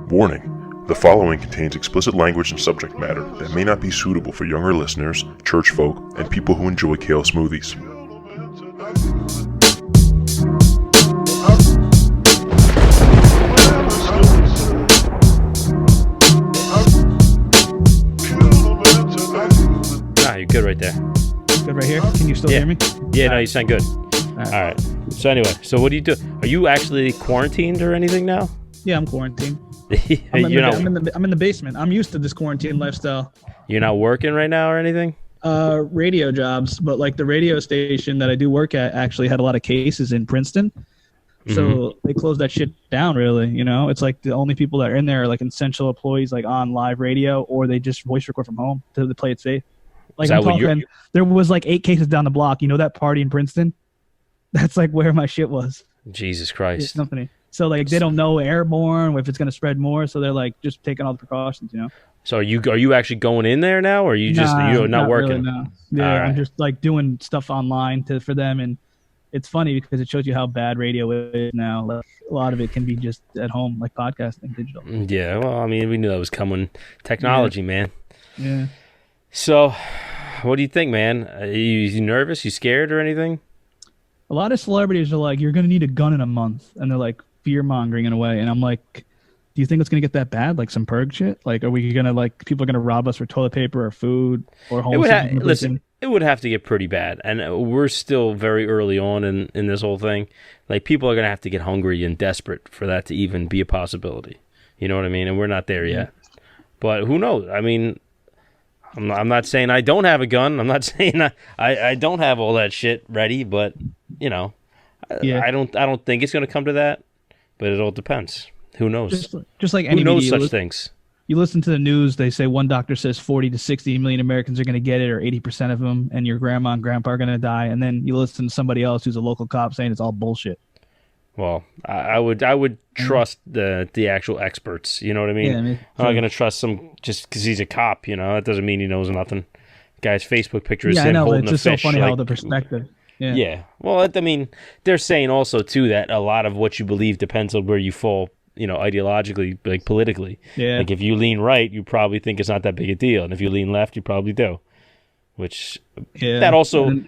Warning: the following contains explicit language and subject matter that may not be suitable for younger listeners, church folk, and people who enjoy kale smoothies. Nah, you're good right there. Good right here? Can you still hear me? Yeah, no, you sound good. All right. So anyway, so what do you do? Are you actually quarantined or anything now? Yeah, I'm quarantined. I'm in the basement. I'm used to this quarantine lifestyle. You're not working right now or anything? Radio jobs, but like the radio station that I do work at actually had a lot of cases in Princeton. So they closed that shit down, really. You know, it's like the only people that are in there are like essential employees, like on live radio, or they just voice record from home to play it safe. Like I'm talking, there was like 8 cases down the block. You know that party in Princeton? That's like where my shit was. Jesus Christ. Company. So like they don't know airborne if it's going to spread more. So they're like just taking all the precautions, you know. So are you actually going in there now, or are you just you're not working? Really, no. Yeah, right. I'm just like doing stuff online for them, and it's funny because it shows you how bad radio is now. Like, a lot of it can be just at home, like podcasting, digital. Yeah, well, I mean, we knew that was coming. Technology, man. Yeah. So, what do you think, man? Are you nervous? You scared or anything? A lot of celebrities are like, you're going to need a gun in a month. And they're like fear-mongering in a way. And I'm like, do you think it's going to get that bad? Like some purge shit? Like, are we going to, like, people are going to rob us for toilet paper or food or homeless? Listen, it would have to get pretty bad. And we're still very early on in this whole thing. Like, people are going to have to get hungry and desperate for that to even be a possibility. You know what I mean? And we're not there yet. But who knows? I mean, I'm not saying I don't have a gun. I'm not saying I don't have all that shit ready, but you know, I don't think it's going to come to that. But it all depends. Who knows? Just like any who knows media, such things. You listen to the news. They say one doctor says 40 to 60 million Americans are going to get it, or 80% of them, and your grandma and grandpa are going to die. And then you listen to somebody else who's a local cop saying it's all bullshit. Well, I would trust the actual experts. You know what I mean? Yeah, I'm not going to trust some just because he's a cop. You know, that doesn't mean he knows nothing. Guy's Facebook picture is him holding a fish. It's just so funny how the perspective. Yeah. Well, I mean, they're saying also too that a lot of what you believe depends on where you fall. You know, ideologically, like politically. Yeah. Like if you lean right, you probably think it's not that big a deal, and if you lean left, you probably do. Which that also.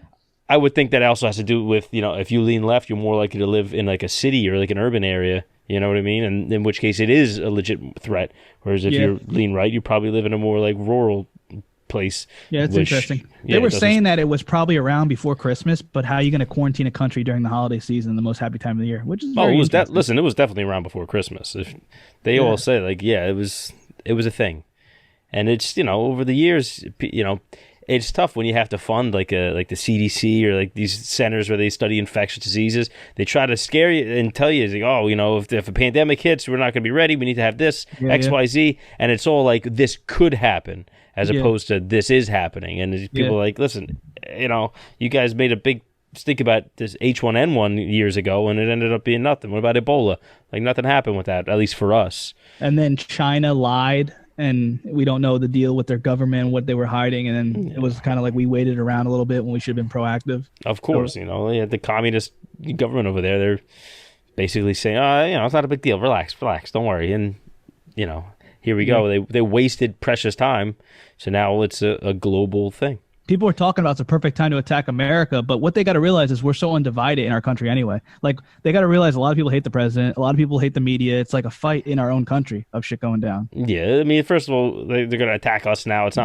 I would think that also has to do with, you know, if you lean left, you're more likely to live in like a city or like an urban area, you know what I mean? And in which case it is a legit threat. Whereas if you lean right, you probably live in a more like rural place. Yeah, it's interesting. They were saying that it was probally around before Christmas, but how are you going to quarantine a country during the holiday season, the most happy time of the year? Which is very interesting. Listen, it was definitely around before Christmas. If they all say like, it was a thing. And it's, you know, over the years, you know, it's tough when you have to fund like the CDC or like these centers where they study infectious diseases. They try to scare you and tell you, like, oh, you know, if a pandemic hits, we're not going to be ready. We need to have this, X, Y, Z. And it's all like this could happen as opposed to this is happening. And people are like, listen, you know, you guys made a big stink about this H1N1 years ago and it ended up being nothing. What about Ebola? Like nothing happened with that, at least for us. And then China lied. And we don't know the deal with their government, what they were hiding. And then it was kind of like we waited around a little bit when we should have been proactive. Of course, you know, the communist government over there, they're basically saying, you know, it's not a big deal. Relax, don't worry. And, you know, here we go. They wasted precious time. So now it's a global thing. People are talking about it's a perfect time to attack America, but what they got to realize is we're so undivided in our country anyway. Like, they got to realize a lot of people hate the president. A lot of people hate the media. It's like a fight in our own country of shit going down. Yeah, I mean, first of all, they're going to attack us now. It's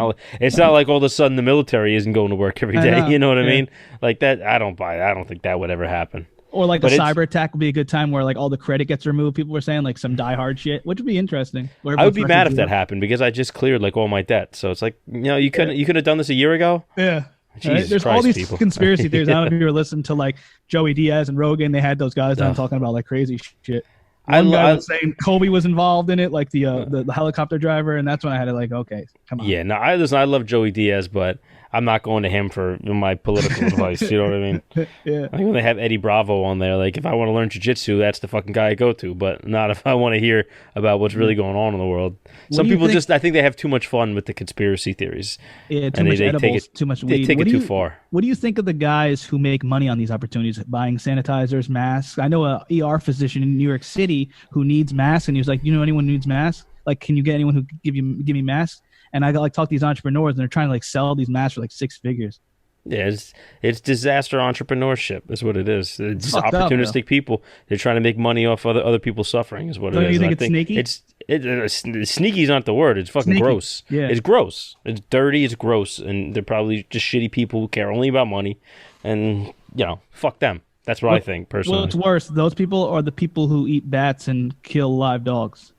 not like all of a sudden the military isn't going to work every day. You know what I mean? Like that, I don't buy it. I don't think that would ever happen. Or like the cyber attack would be a good time where like all the credit gets removed. People were saying like some diehard shit, which would be interesting. I would be mad if that happened because I just cleared like all my debt. So it's like, you know, you could have done this a year ago. Yeah. Jesus There's Christ, all these people. conspiracy theories. I don't know if you were listening to like Joey Diaz and Rogan. They had those guys down talking about like crazy shit. One guy was saying Kobe was involved in it, like the helicopter driver, and that's when I had to like, okay, come on. Yeah, no, I love Joey Diaz, but I'm not going to him for my political advice. You know what I mean? Yeah. Like when they have Eddie Bravo on there, like if I want to learn jiu-jitsu, that's the fucking guy I go to, but not if I want to hear about what's really going on in the world. Some people I think they have too much fun with the conspiracy theories. Yeah, too much edibles, too much weed. They take it too far. What do you think of the guys who make money on these opportunities, buying sanitizers, masks? I know a ER physician in New York City who needs masks, and he was like, "You know anyone who needs masks? Like, can you get anyone who give me masks?" And I got like talk to these entrepreneurs, and they're trying to like sell these masks for like 6 figures. Yeah, it's disaster entrepreneur's is what it is. It's opportunistic people. They're trying to make money off other people's suffering is what it is. Do you think it's sneaky? Sneaky is not the word. It's fucking gross. Yeah. It's gross. It's dirty. It's gross. And they're probably just shitty people who care only about money. And, fuck them. That's what I think, personally. What's worse, those people or the people who eat bats and kill live dogs?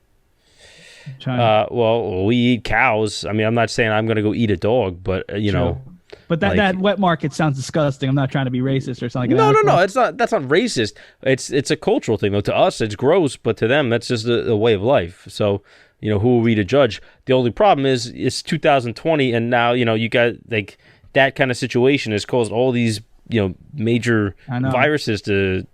Well, we eat cows. I mean, I'm not saying I'm going to go eat a dog, but, know. But that wet market sounds disgusting. I'm not trying to be racist or something. No. It's not. That's not racist. It's a cultural thing though. To us, it's gross, but to them, that's just a way of life. So, who are we to judge? The only problem is it's 2020, and now you got like that kind of situation has caused all these major viruses to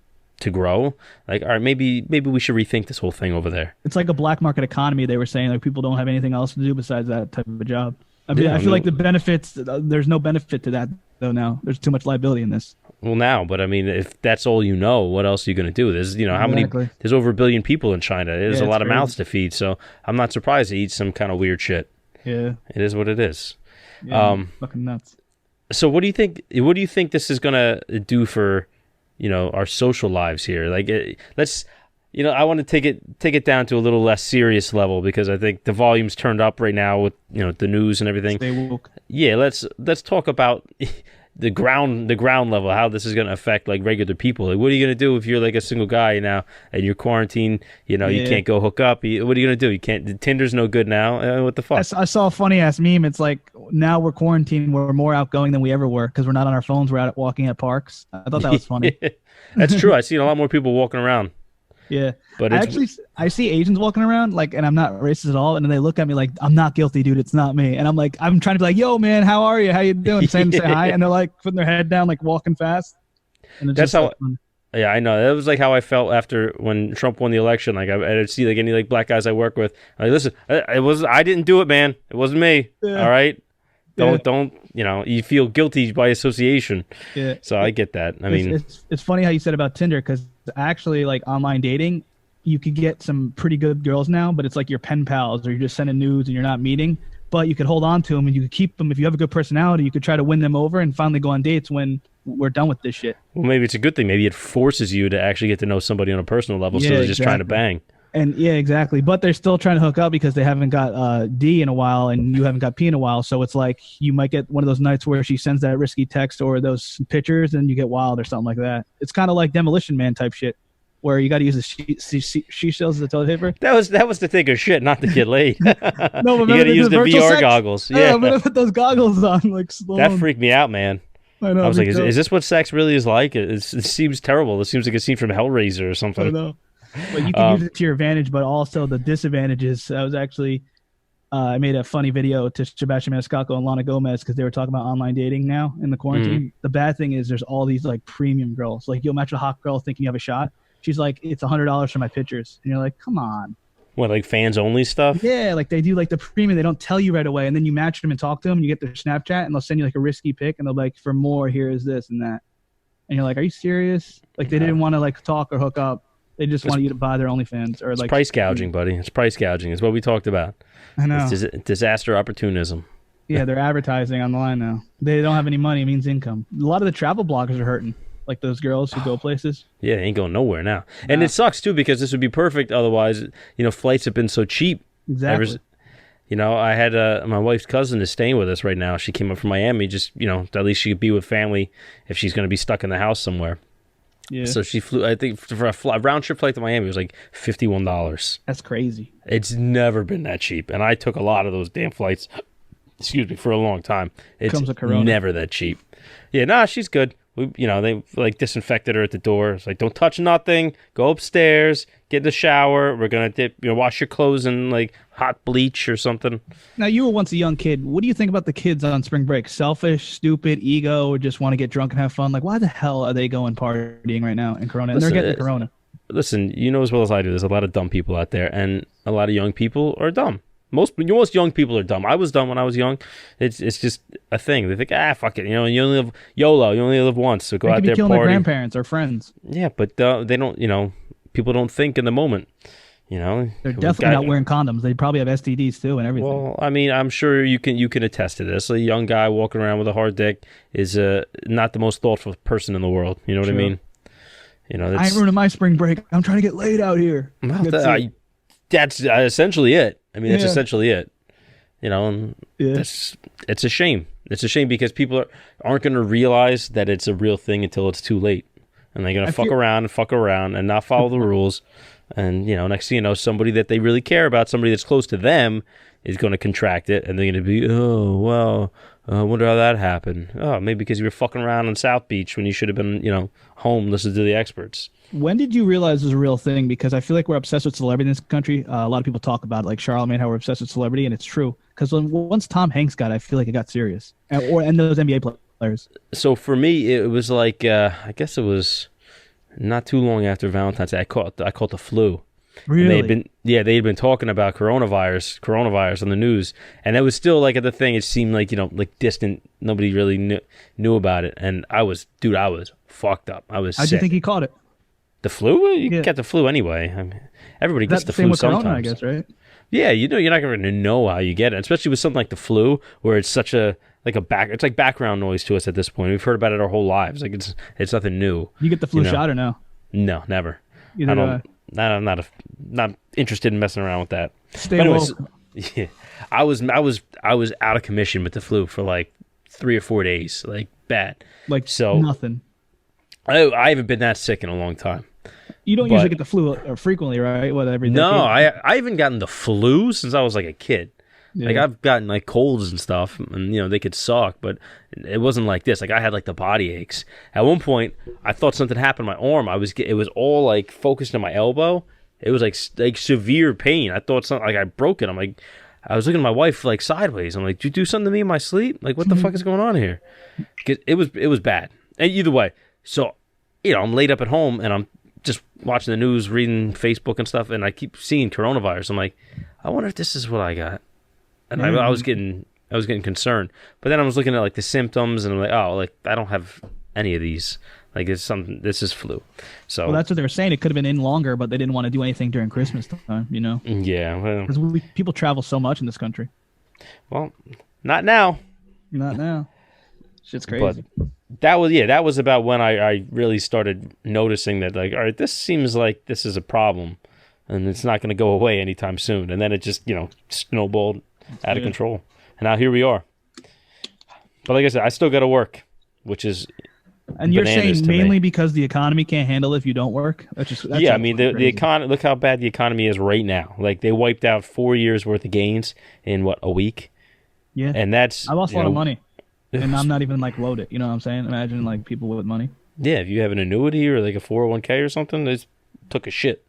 grow. Like, all right, maybe we should rethink this whole thing over there. It's like a black market economy. They were saying like people don't have anything else to do besides that type of a job. I feel like the benefits, there's no benefit to that, though, now. There's too much liability in this. Well, now, but I mean, if that's all you know, what else are you going to do? There's, how many, there's over 1 billion people in China. There's a lot of mouths to feed, so I'm not surprised they eat some kind of weird shit. Yeah. It is what it is. Yeah, fucking nuts. So what do you think this is going to do for, our social lives here? Like, I want to take it down to a little less serious level because I think the volume's turned up right now with the news and everything. Stay woke. Yeah, let's talk about the ground level, how this is going to affect like regular people. Like, what are you going to do if you're like a single guy now and you're quarantined? You can't go hook up. What are you going to do? You can't. Tinder's no good now. What the fuck? I saw a funny ass meme. It's like now we're quarantined. We're more outgoing than we ever were because we're not on our phones. We're out walking at parks. I thought that was funny. That's true. I've seen a lot more people walking around. Yeah, but I see Asians walking around and I'm not racist at all, and then they look at me like I'm not guilty, dude. It's not me, and I'm trying to be like, yo, man, how are you? How you doing? Say hi, and they're like putting their head down, like walking fast. And that's how. Yeah, I know. That was like how I felt after when Trump won the election. Like I'd see like any like black guys I work with. Like, listen, I didn't do it, man. It wasn't me. Yeah. All right. Don't you feel guilty by association. Yeah. So I get that. I mean, it's funny how you said about Tinder because actually like online dating, you could get some pretty good girls now, but it's like your pen pals or you're just sending nudes and you're not meeting, but you could hold on to them and you could keep them. If you have a good personality, you could try to win them over and finally go on dates when we're done with this shit. Well, maybe it's a good thing. Maybe it forces you to actually get to know somebody on a personal level. So they're just trying to bang. And yeah, exactly. But they're still trying to hook up because they haven't got D in a while and you haven't got P in a while. So it's like you might get one of those nights where she sends that risky text or those pictures and you get wild or something like that. It's kind of like Demolition Man type shit where you got to use the she shells as a toilet paper. That was to take a shit, not to get laid. No, but you got to use the VR goggles. Yeah, I'm gonna put those goggles on like slow. That freaked me out, man. I know. I was like, is this what sex really is like? It seems terrible. It seems like a scene from Hellraiser or something. I know. But you can use it to your advantage, but also the disadvantages. I was actually, I made a funny video to Sebastian Maniscalco and Lana Gomez because they were talking about online dating now in the quarantine. Mm-hmm. The bad thing is there's all these like premium girls. Like you'll match a hot girl thinking you have a shot. She's like, it's $100 for my pictures. And you're like, come on. What, like fans only stuff? Yeah, like they do like the premium. They don't tell you right away. And then you match them and talk to them and you get their Snapchat and they'll send you like a risky pic and they'll be like, for more, here is this and that. And you're like, are you serious? Like they didn't want to like talk or hook up. They just want you to buy their OnlyFans or like price gouging, buddy. It's price gouging. It's what we talked about. I know. It's disaster opportunism. Yeah, they're advertising on the line now. They don't have any money. It means income. A lot of the travel bloggers are hurting. Like those girls who go places. Yeah, they ain't going nowhere now. Nah. And it sucks too because this would be perfect. Otherwise, flights have been so cheap. Exactly. I had my wife's cousin is staying with us right now. She came up from Miami just, at least she could be with family if she's going to be stuck in the house somewhere. Yeah. So she flew, I think, for a round trip flight to Miami, it was like $51. That's crazy. It's never been that cheap. And I took a lot of those damn flights, for a long time. It's never that cheap. Yeah, she's good. They like disinfected her at the door. It's like, don't touch nothing. Go upstairs, get in the shower. We're gonna wash your clothes in like hot bleach or something. Now, you were once a young kid. What do you think about the kids on spring break? Selfish, stupid, ego, or just want to get drunk and have fun? Like, why the hell are they going partying right now in Corona? And they're getting the Corona. Listen, you know as well as I do, there's a lot of dumb people out there, and a lot of young people are dumb. Most young people are dumb. I was dumb when I was young. It's just a thing. They think, fuck it. You only live YOLO. You only live once. So go out there, killing party. Their grandparents or friends. Yeah, but they don't. People don't think in the moment. They're definitely not wearing condoms. They probably have STDs too and everything. Well, I mean, I'm sure you can attest to this. A young guy walking around with a hard dick is not the most thoughtful person in the world. You know what I mean? I ain't ruining my spring break. I'm trying to get laid out here. That's essentially it. I mean, that's essentially it. It's a shame. It's a shame because people aren't going to realize that it's a real thing until it's too late. And they're going to fuck around and not follow the rules. And, next thing you know, somebody that they really care about, somebody that's close to them, is going to contract it. And they're going to be, I wonder how that happened. Oh, maybe because you were fucking around on South Beach when you should have been, home listening to the experts. When did you realize it was a real thing? Because I feel like we're obsessed with celebrity in this country. A lot of people talk about, like Charlamagne, how we're obsessed with celebrity, and it's true. Because once Tom Hanks got it, I feel like it got serious. And those NBA players. So for me, it was like, I guess it was not too long after Valentine's Day. I caught the flu. Really? They'd been talking about coronavirus on the news, and it was still like at the thing. It seemed like like distant. Nobody really knew about it, and I was fucked up. I was. How'd you think he caught it? The flu? You get the flu anyway. I mean, everybody gets the flu sometimes. Corona, I guess, right? Yeah, you're not going to know how you get it, especially with something like the flu, where it's such it's like background noise to us at this point. We've heard about it our whole lives. Like it's nothing new. You get the flu shot or no? No, never. I'm not interested in messing around with that. Stay woke. Yeah, I was out of commission with the flu for like 3 or 4 days, like bad. Like nothing. I haven't been that sick in a long time. You don't usually get the flu frequently, right? Every no, I haven't gotten the flu since I was like a kid. Yeah. Like I've gotten like colds and stuff, and they could suck, but it wasn't like this. Like I had like the body aches. At one point, I thought something happened to my arm. It was all like focused on my elbow. It was like severe pain. I thought something like I broke it. I was looking at my wife like sideways. I'm like, "Did you do something to me in my sleep? Like what the fuck is going on here?" It was bad. And either way, so I'm laid up at home and I'm just watching the news, reading Facebook and stuff, and I keep seeing coronavirus. I'm like, I wonder if this is what I got. And I was getting concerned. But then I was looking at like the symptoms, and I'm like, oh, like I don't have any of these. Like this is flu. So well, that's what they were saying. It could have been in longer, but they didn't want to do anything during Christmas time. Yeah, well, because people travel so much in this country. Well, not now. Not now. Shit's crazy. But that was about when I really started noticing that, like, all right, this seems like this is a problem, and it's not going to go away anytime soon. And then it just snowballed out of control, and now here we are. But like I said, I still got to work, which is and you're saying mainly because the economy can't handle it if you don't work. That's I mean the economy. Look how bad the economy is right now. Like they wiped out 4 years worth of gains in a week. Yeah, and that's I lost a lot of money. And I'm not even like loaded. You know what I'm saying? Imagine like people with money. Yeah, if you have an annuity or like a 401k or something, they took a shit.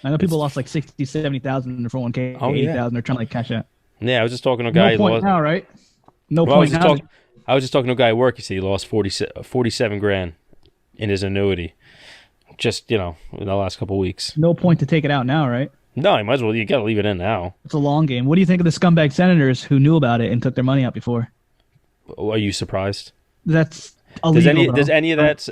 I know people lost like 60, 70,000 in their 401k, 80,000. They're trying to like cash out. Yeah, I was just talking to a guy. No point now, right? No well, point now. I was just talking to a guy at work. He said he lost 47 grand in his annuity, just in the last couple of weeks. No point to take it out now, right? No, you might as well. You got to leave it in now. It's a long game. What do you think of the scumbag senators who knew about it and took their money out before? Are you surprised? That's illegal. Does any of that?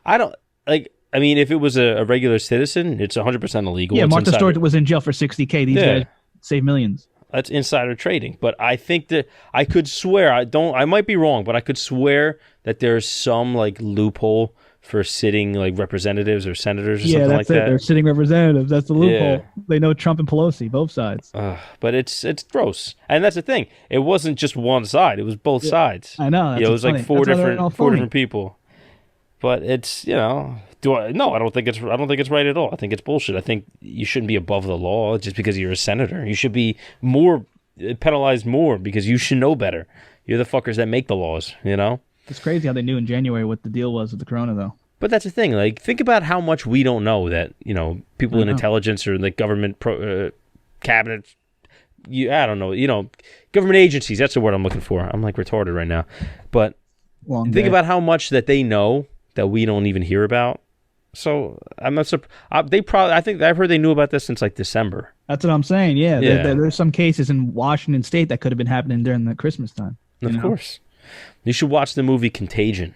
I don't like. I mean, if it was a regular citizen, it's 100% illegal. Yeah, Martha Stewart was in jail for $60K. These guys save millions. That's insider trading. But I think that I could swear. I might be wrong, but I could swear that there's some like loophole for sitting like representatives or senators or something like that. Yeah, they're sitting representatives. That's the loophole. Yeah. They know Trump and Pelosi, both sides. But it's gross, and that's the thing. It wasn't just one side; it was both sides. I know. It was like four different people. But it's I don't think it's right at all. I think it's bullshit. I think you shouldn't be above the law just because you're a senator. You should be penalized more because you should know better. You're the fuckers that make the laws. It's crazy how they knew in January what the deal was with the corona, though. But that's the thing. Like, think about how much we don't know that, people in intelligence or like government cabinet, I don't know, government agencies. That's the word I'm looking for. I'm like retarded right now. But think about how much that they know that we don't even hear about. So I'm not surprised. I think I've heard they knew about this since like December. That's what I'm saying. Yeah. There's some cases in Washington State that could have been happening during the Christmas time. Of course. You should watch the movie Contagion.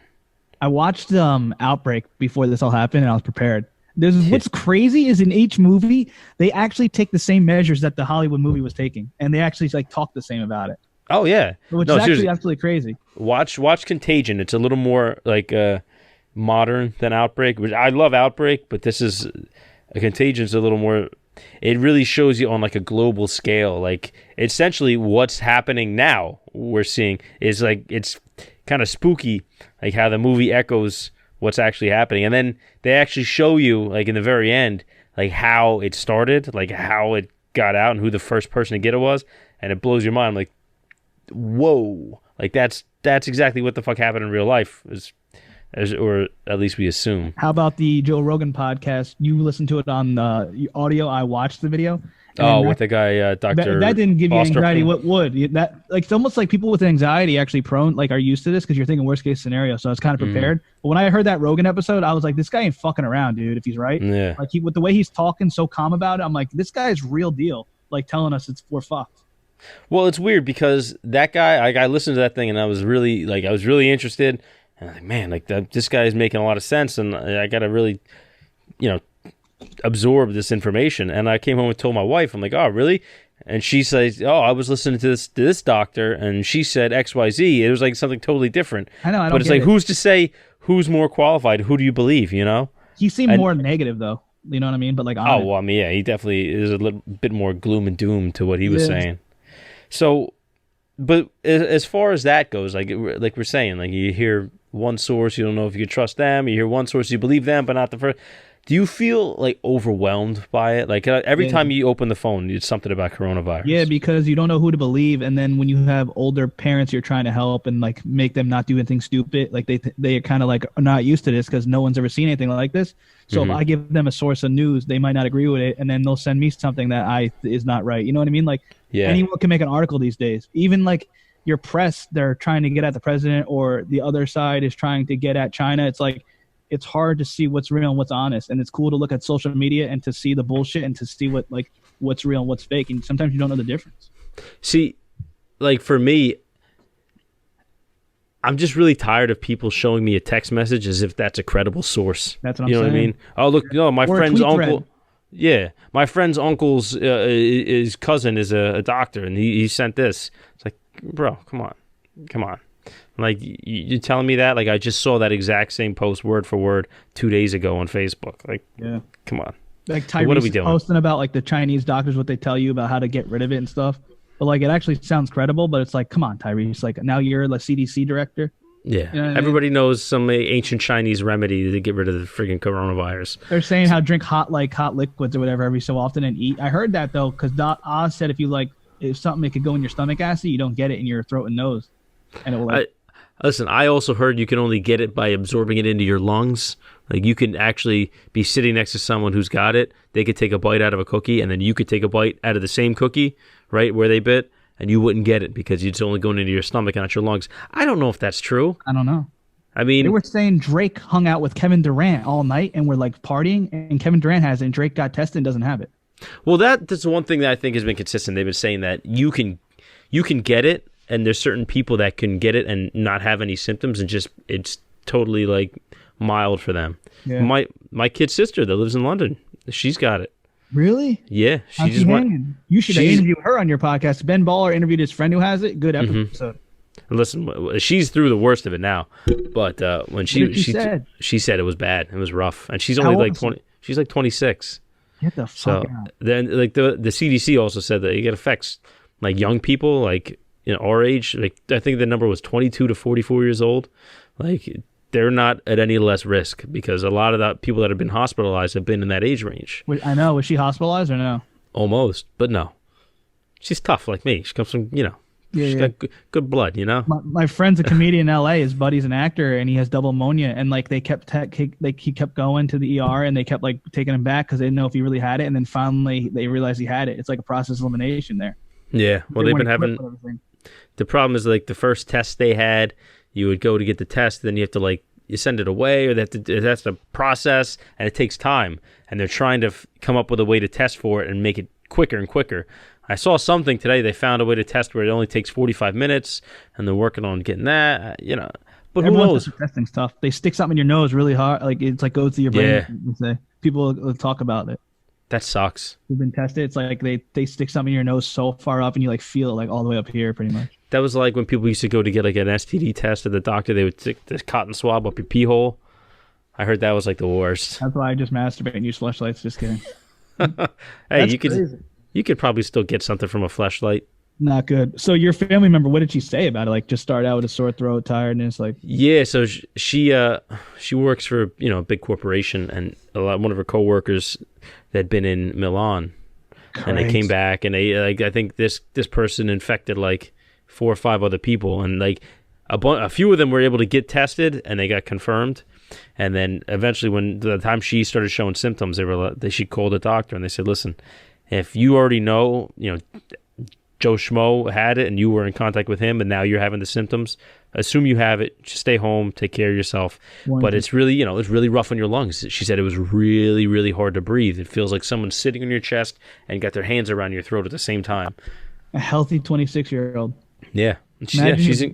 I watched Outbreak before this all happened, and I was prepared. What's crazy is in each movie, they actually take the same measures that the Hollywood movie was taking, and they actually like talk the same about it. Oh, yeah. Which is actually absolutely crazy. Watch Contagion. It's a little more like modern than Outbreak. Which I love Outbreak, but this is Contagion's a little more. It really shows you on like a global scale. Like essentially, what's happening now we're seeing is like it's kind of spooky, like how the movie echoes what's actually happening, and then they actually show you like in the very end, like how it started, like how it got out, and who the first person to get it was, and it blows your mind. Like, whoa, like that's exactly what the fuck happened in real life, or at least we assume. How about the Joe Rogan podcast? You listened to it on audio. I watched the video. With the guy, Dr. That didn't give you Osterholm. anxiety. What would that like? It's almost like people with anxiety actually are used to this because you're thinking worst case scenario. So I was kind of prepared. But when I heard that Rogan episode, I was like, this guy ain't fucking around, dude. If he's right, yeah. Like with the way he's talking, so calm about it, I'm like, this guy's real deal. Like telling us we're fucked. Well, it's weird because that guy, I listened to that thing and I was really interested. And I'm like, man, like this guy is making a lot of sense, and I got to really, absorb this information. And I came home and told my wife, I'm like, oh, really? And she says, oh, I was listening to this doctor, and she said XYZ. It was like something totally different. I know, but it's like, who's to say who's more qualified? Who do you believe? He seemed more negative though. You know what I mean? But like, well, I mean, yeah, he definitely is a little bit more gloom and doom to what he was saying. So, but as far as that goes, like we're saying, like you hear one source, you don't know if you can trust them. You hear one source, you believe them, but not the first. Do you feel like overwhelmed by it? Like every time you open the phone, it's something about coronavirus. Yeah, because you don't know who to believe, and then when you have older parents, you're trying to help and like make them not do anything stupid. Like they are kind of like not used to this because no one's ever seen anything like this. So if I give them a source of news, they might not agree with it, and then they'll send me something that is not right. You know what I mean? Like anyone can make an article these days. Even like your press, they're trying to get at the president, or the other side is trying to get at China. It's like it's hard to see what's real and what's honest, and it's cool to look at social media and to see the bullshit and to see what's real and what's fake, and sometimes you don't know the difference. See, like for me, I'm just really tired of people showing me a text message as if that's a credible source. That's what I'm saying. You know what I mean? Oh, look, my friend's uncle. Yeah, my friend's uncle's his cousin is a doctor, and he sent this. It's like, bro, come on. Like, you telling me that? Like, I just saw that exact same post word for word 2 days ago on Facebook. Like, come on. Like Tyrese what are we doing? Posting about like the Chinese doctors, what they tell you about how to get rid of it and stuff. But like, it actually sounds credible. But it's like, come on, Tyrese. Like, now you're the CDC director. Yeah, you know everybody knows some ancient Chinese remedy to get rid of the freaking coronavirus. They're saying how drink hot liquids or whatever every so often and eat. I heard that though, because Oz said if something that could go in your stomach acid, you don't get it in your throat and nose, and it will. Listen, I also heard you can only get it by absorbing it into your lungs. Like you can actually be sitting next to someone who's got it. They could take a bite out of a cookie, and then you could take a bite out of the same cookie, right where they bit, and you wouldn't get it because it's only going into your stomach and not your lungs. I don't know if that's true. I don't know. I mean, they were saying Drake hung out with Kevin Durant all night and were like partying, and Kevin Durant has it, and Drake got tested and doesn't have it. Well, that's one thing that I think has been consistent. They've been saying that you can get it, and there's certain people that can get it and not have any symptoms, and just it's totally like mild for them. Yeah. My kid's sister that lives in London, she's got it. Really? Yeah, she just went. You should interview her on your podcast. Ben Baller interviewed his friend who has it. Good episode. And listen, she's through the worst of it now, but when she said it was bad, it was rough, and she's only like 20. She's like 26. Get the fuck out. Then like the CDC also said that it affects like young people, like our age. Like I think the number was 22 to 44 years old. Like they're not at any less risk because a lot of the people that have been hospitalized have been in that age range. I know. Was she hospitalized or no? Almost, but no. She's tough like me. She comes from Yeah, she's yeah. got good blood, you know. My friend's a comedian in LA. His buddy's an actor, and he has double pneumonia. And like he kept going to the ER, and they kept like taking him back because they didn't know if he really had it. And then finally they realized he had it. It's like a process of elimination there. Yeah, well, They they've been weren't equipped having. with everything. The problem is like the first test they had, you would go to get the test, then you have to like you send it away, or that's the process, and it takes time. And they're trying to come up with a way to test for it and make it quicker and quicker. I saw something today. They found a way to test where it only takes 45 minutes, and they're working on getting that. You know, but who Everyone knows? says the testing's tough. They stick something in your nose really hard, like it's like goes to your brain. Yeah. You say. People will talk about it. That sucks. You've been tested. It's like they stick something in your nose so far up, and you like feel it like all the way up here, pretty much. That was like when people used to go to get like an STD test at the doctor. They would stick this cotton swab up your pee hole. I heard that was like the worst. That's why I just masturbate and use fleshlights. Just kidding. Hey, That's crazy. you could probably still get something from a fleshlight. Not good. So your family member, what did she say about it? Like, just start out with a sore throat, tiredness, like. Yeah, so she works for a big corporation, and one of her coworkers that had been in Milan, and they came back, and they I think this person infected like 4 or 5 other people, and like a few of them were able to get tested, and they got confirmed. And then eventually, when the time she started showing symptoms, she called the doctor, and they said, "Listen, if you already know, Joe Schmo had it, and you were in contact with him, and now you're having the symptoms, assume you have it. Just stay home, take care of yourself." But it's really, it's really rough on your lungs. She said it was really, really hard to breathe. It feels like someone's sitting on your chest and got their hands around your throat at the same time. A healthy 26-year-old. Yeah, she's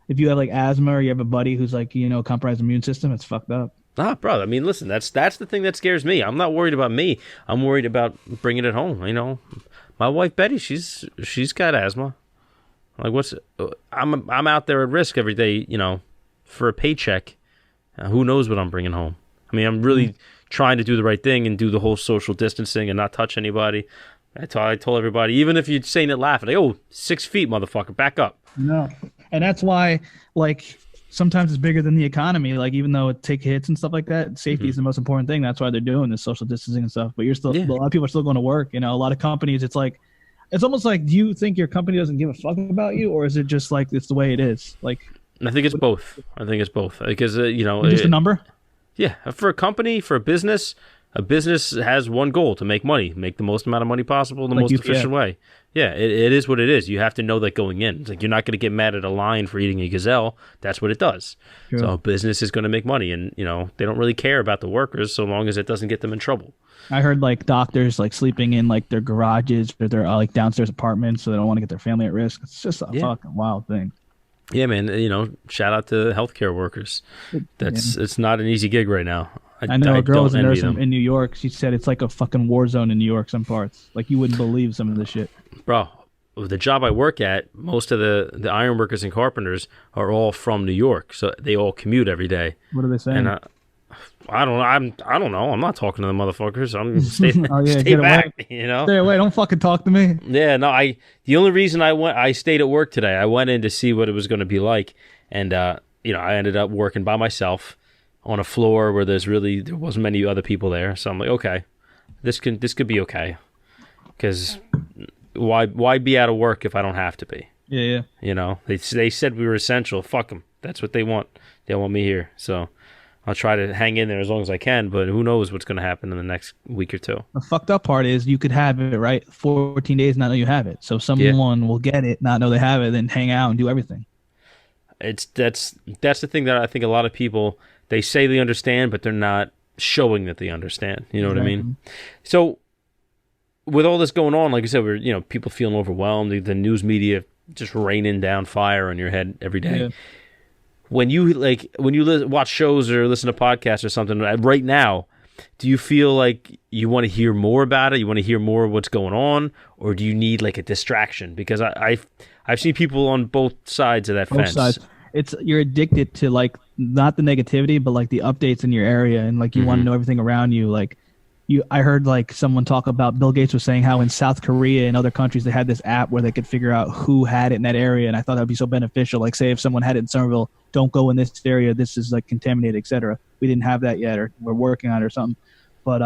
if you have like asthma or you have a buddy who's like compromised immune system, it's fucked up. Bro. I mean, listen, that's the thing that scares me. I'm not worried about me. I'm worried about bringing it home. My wife Betty, she's got asthma. Like, I'm out there at risk every day, for a paycheck. Who knows what I'm bringing home? I mean, I'm really trying to do the right thing and do the whole social distancing and not touch anybody. I told everybody, even if you're saying it laughing, like, 6 feet, motherfucker, back up. No. And that's why, like, sometimes it's bigger than the economy. Like, even though it take hits and stuff like that, safety is the most important thing. That's why they're doing this social distancing and stuff. But a lot of people are still going to work. A lot of companies, it's almost like, do you think your company doesn't give a fuck about you, or is it just like it's the way it is? Like, I think it's both. Because just a number. Yeah, for a company, for a business has one goal: to make money, make the most amount of money possible in the most efficient way. Yeah, it is what it is. You have to know that going in. It's like you're not going to get mad at a lion for eating a gazelle. That's what it does. True. So a business is going to make money, and they don't really care about the workers so long as it doesn't get them in trouble. I heard like doctors like sleeping in like their garages or their like downstairs apartments, so they don't want to get their family at risk. It's just a fucking wild thing. Yeah, man. Shout out to healthcare workers. It's not an easy gig right now. I know a girl was a nurse in New York. She said it's like a fucking war zone in New York, some parts. Like, you wouldn't believe some of the shit. Bro, the job I work at, most of the iron workers and carpenters are all from New York, so they all commute every day. What are they saying? And I don't know. I'm not talking to the motherfuckers. I'm stay back. Stay away. Don't fucking talk to me. Yeah, no. The only reason I stayed at work today, I went in to see what it was going to be like, and I ended up working by myself on a floor where there wasn't many other people there. So I'm like, okay, this could be okay, because why be out of work if I don't have to be? Yeah. They said we were essential. Fuck them. That's what they want. They want me here. So I'll try to hang in there as long as I can, but who knows what's going to happen in the next week or two. The fucked up part is you could have it, right? 14 days, not know you have it. So someone will get it, not know they have it, then hang out and do everything. That's the thing that I think a lot of people, they say they understand, but they're not showing that they understand. You know what I mean? So with all this going on, like I said, we're people feeling overwhelmed. The news media just raining down fire on your head every day. Yeah. When you watch shows or listen to podcasts or something right now, do you feel like you want to hear more about it? You want to hear more of what's going on, or do you need like a distraction? Because I've seen people on both sides of that fence. Sides. You're addicted to like not the negativity, but like the updates in your area, and like you want to know everything around you. Like I heard like someone talk about Bill Gates was saying how in South Korea and other countries they had this app where they could figure out who had it in that area, and I thought that'd be so beneficial. Like, say if someone had it in Somerville, don't go in this area. This is like contaminated, etc. We didn't have that yet, or we're working on it or something. But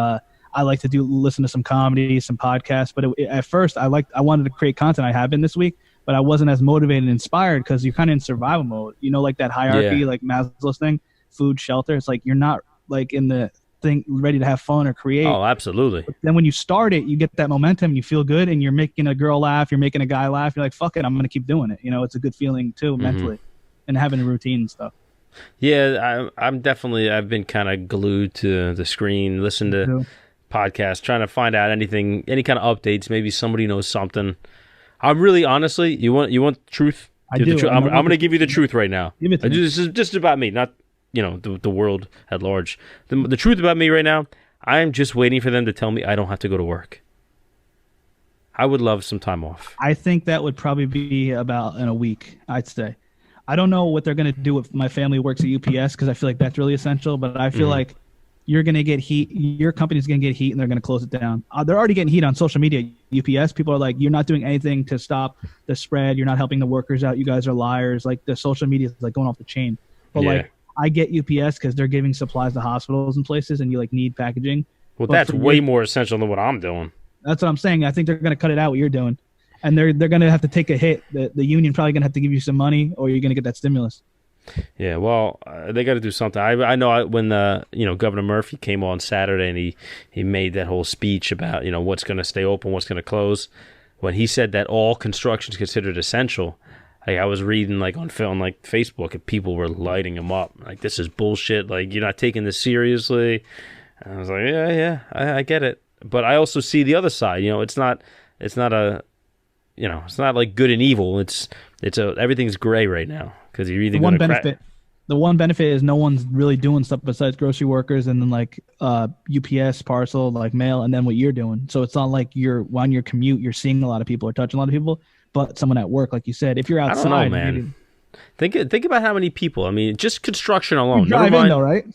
I like to listen to some comedy, some podcasts. But at first, I wanted to create content. I have been this week, but I wasn't as motivated and inspired because you're kind of in survival mode. You know, like that hierarchy, like Maslow's thing, food, shelter. It's like you're not like in the thing ready to have fun or create. Oh, absolutely. But then when you start it, you get that momentum, you feel good, and you're making a girl laugh, you're making a guy laugh. You're like, fuck it, I'm going to keep doing it. You know, it's a good feeling too, mentally, and having a routine and stuff. Yeah, I've been kind of glued to the screen, listen to podcasts, trying to find out any kind of updates. Maybe somebody knows something. I'm really, honestly, you want truth? I do. I'm going to give you the truth right now. Give it to me. This is just about me, not the world at large. The truth about me right now, I'm just waiting for them to tell me I don't have to go to work. I would love some time off. I think that would probably be about in a week, I'd say. I don't know what they're going to do if my family works at UPS because I feel like that's really essential, but I feel like you're going to get heat. Your company's going to get heat and they're going to close it down. They're already getting heat on social media. UPS, people are like, you're not doing anything to stop the spread. You're not helping the workers out. You guys are liars. Like the social media is like going off the chain. But like I get UPS because they're giving supplies to hospitals and places and you like need packaging. Well, that's way more essential than what I'm doing. That's what I'm saying. I think they're going to cut it out what you're doing. And they're going to have to take a hit. The union probably going to have to give you some money or you're going to get that stimulus. Yeah, well, they got to do something. I know when Governor Murphy came on Saturday and he made that whole speech about what's going to stay open, what's going to close. When he said that all construction is considered essential, I was reading on film, Facebook, and people were lighting him up. Like, this is bullshit. Like, you're not taking this seriously. And I was like, yeah, I get it. But I also see the other side. It's not like good and evil. Everything's gray right now because you're either going to The one benefit is no one's really doing stuff besides grocery workers and then UPS parcel, mail, and then what you're doing. So it's not like on your commute, you're seeing a lot of people or touching a lot of people, but someone at work, like you said, if you're outside. I don't know, man. Think about how many people. I mean, just construction alone. You drive in though, right?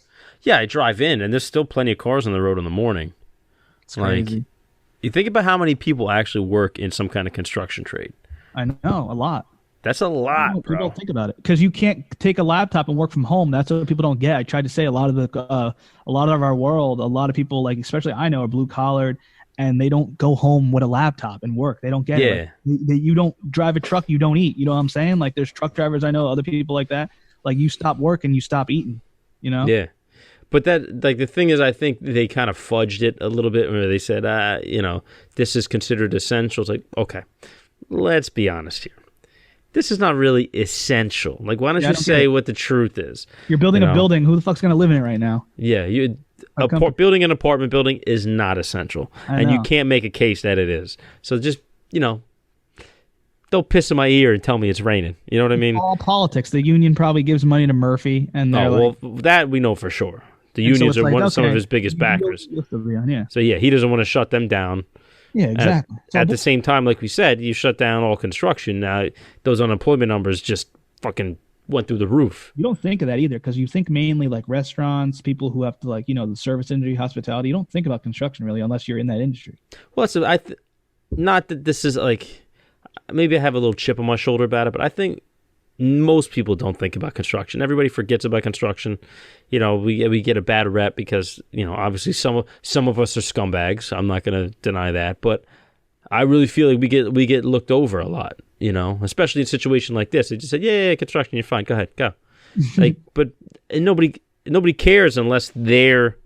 Yeah, I drive in, and there's still plenty of cars on the road in the morning. It's crazy. You think about how many people actually work in some kind of construction trade. I know, a lot. That's a lot, bro. People don't think about it because you can't take a laptop and work from home. That's what people don't get. I tried to say a lot of our world, a lot of people, especially I know, are blue collared, and they don't go home with a laptop and work. They don't get it. You don't drive a truck, you don't eat. You know what I'm saying? There's truck drivers I know, other people like that. You stop working, you stop eating. Yeah. But that, the thing is, I think they kind of fudged it a little bit where they said, this is considered essential. It's like, okay, let's be honest here. This is not really essential. Why don't you say what the truth is? You're building a building. Who the fuck's going to live in it right now? Yeah. Building an apartment building is not essential. And you can't make a case that it is. So just, don't piss in my ear and tell me it's raining. You know what I mean? All politics. The union probably gives money to Murphy. And that we know for sure. The unions are some of his biggest backers. So, he doesn't want to shut them down. Yeah, exactly. At the same time, like we said, you shut down all construction. Now, those unemployment numbers just fucking went through the roof. You don't think of that either because you think mainly restaurants, people who have to the service industry, hospitality. You don't think about construction really unless you're in that industry. Well, not that this is maybe I have a little chip on my shoulder about it, but I think most people don't think about construction. Everybody forgets about construction. We get a bad rep because, obviously some of us are scumbags. I'm not going to deny that, but I really feel like we get looked over a lot, especially in a situation like this. They just said, yeah, construction, you're fine. Go ahead, go. But nobody cares unless they're,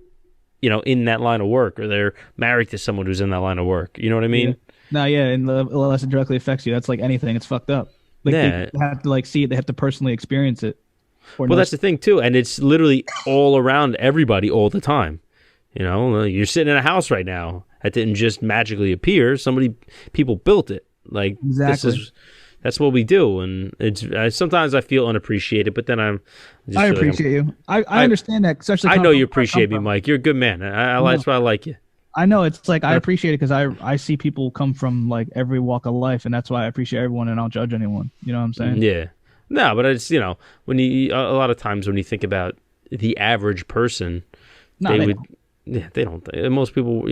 in that line of work or they're married to someone who's in that line of work. You know what I mean? And unless it directly affects you, that's like anything. It's fucked up. They have to see it. They have to personally experience it. That's the thing too, and it's literally all around everybody all the time. You're sitting in a house right now that didn't just magically appear. People built it. Exactly. That's what we do, and it's sometimes I feel unappreciated, but then I appreciate you. I understand that. Especially I know you appreciate me, Mike. You're a good man. That's why I like you. I know it's I appreciate it because I see people come from every walk of life, and that's why I appreciate everyone and I don't judge anyone. You know what I'm saying? Yeah. No, but it's when a lot of times when you think about the average person, they don't. Most people,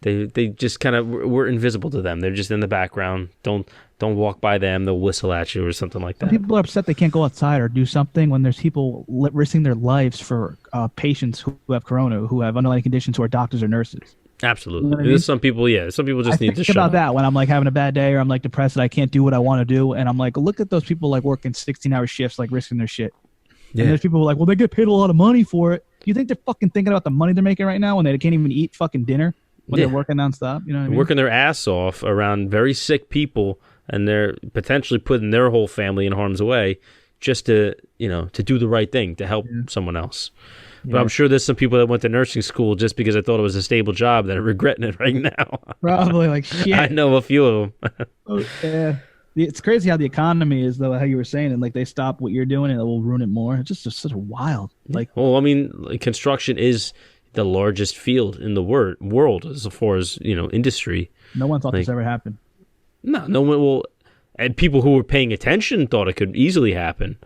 they just kind of we're invisible to them. They're just in the background. Don't walk by them. They'll whistle at you or something like that. People are upset they can't go outside or do something when there's people risking their lives for patients who have corona, who have underlying conditions, who are doctors or nurses. Absolutely. You know what I mean? There's some people, some people just I need to think shut about up. that when I'm like having a bad day or I'm like depressed that I can't do what I want to do, and I'm like, look at those people like working 16-hour shifts, like risking their shit. Yeah. And there's people who are like, well, they get paid a lot of money for it. You think they're fucking thinking about the money they're making right now when they can't even eat fucking dinner when they're working nonstop? You know what I mean? Working their ass off around very sick people, and they're potentially putting their whole family in harm's way just to, to do the right thing, to help someone else. But I'm sure there's some people that went to nursing school just because they thought it was a stable job that are regretting it right now. Probably like shit. I know a few of them. Oh, yeah. It's crazy how the economy is, though, how you were saying, and like they stop what you're doing and it will ruin it more. It's just such a wild. Well, I mean, construction is the largest field in the world as far as, industry. No one thought this ever happened. No one will. And people who were paying attention thought it could easily happen.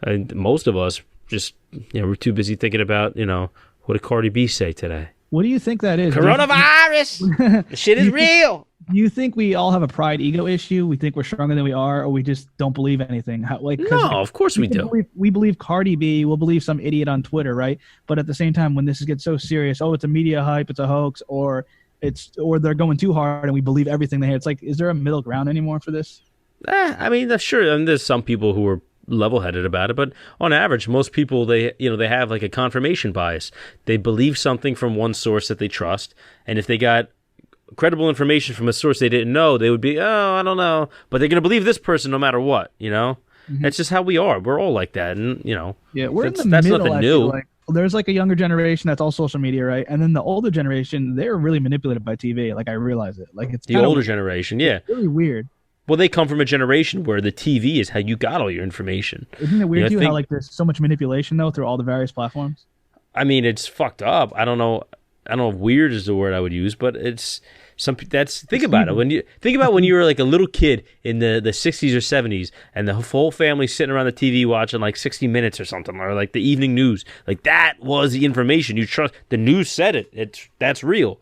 And most of us just, we're too busy thinking about, what did Cardi B say today? What do you think that is? Coronavirus! The shit is real! Do you think we all have a pride ego issue? We think we're stronger than we are, or we just don't believe anything? No, of course we do. We believe Cardi B. We'll believe some idiot on Twitter, right? But at the same time, when this gets so serious, it's a media hype, it's a hoax, or they're going too hard, and we believe everything they hear. It's like, is there a middle ground anymore for this? I mean, sure. I mean, there's some people who are level-headed about it, but on average, most people they have like a confirmation bias. They believe something from one source that they trust, and if they got credible information from a source they didn't know, they would be, I don't know, but they're going to believe this person no matter what. That's just how we are. We're all like that, and we're in the that's middle. Nothing new. There's like a younger generation that's all social media, right? And then the older generation, they're really manipulated by TV. Like, I realize it. Like, it's the older generation, yeah. It's really weird. Well, they come from a generation where the TV is how you got all your information. Isn't it weird how like there's so much manipulation though through all the various platforms? I mean, it's fucked up. I don't know if weird is the word I would use, but it's think about it. When you were like a little kid in the 60s or 70s and the whole family sitting around the TV watching like 60 Minutes or something, or like the evening news. Like, that was the information you trust. The news said it. That's real.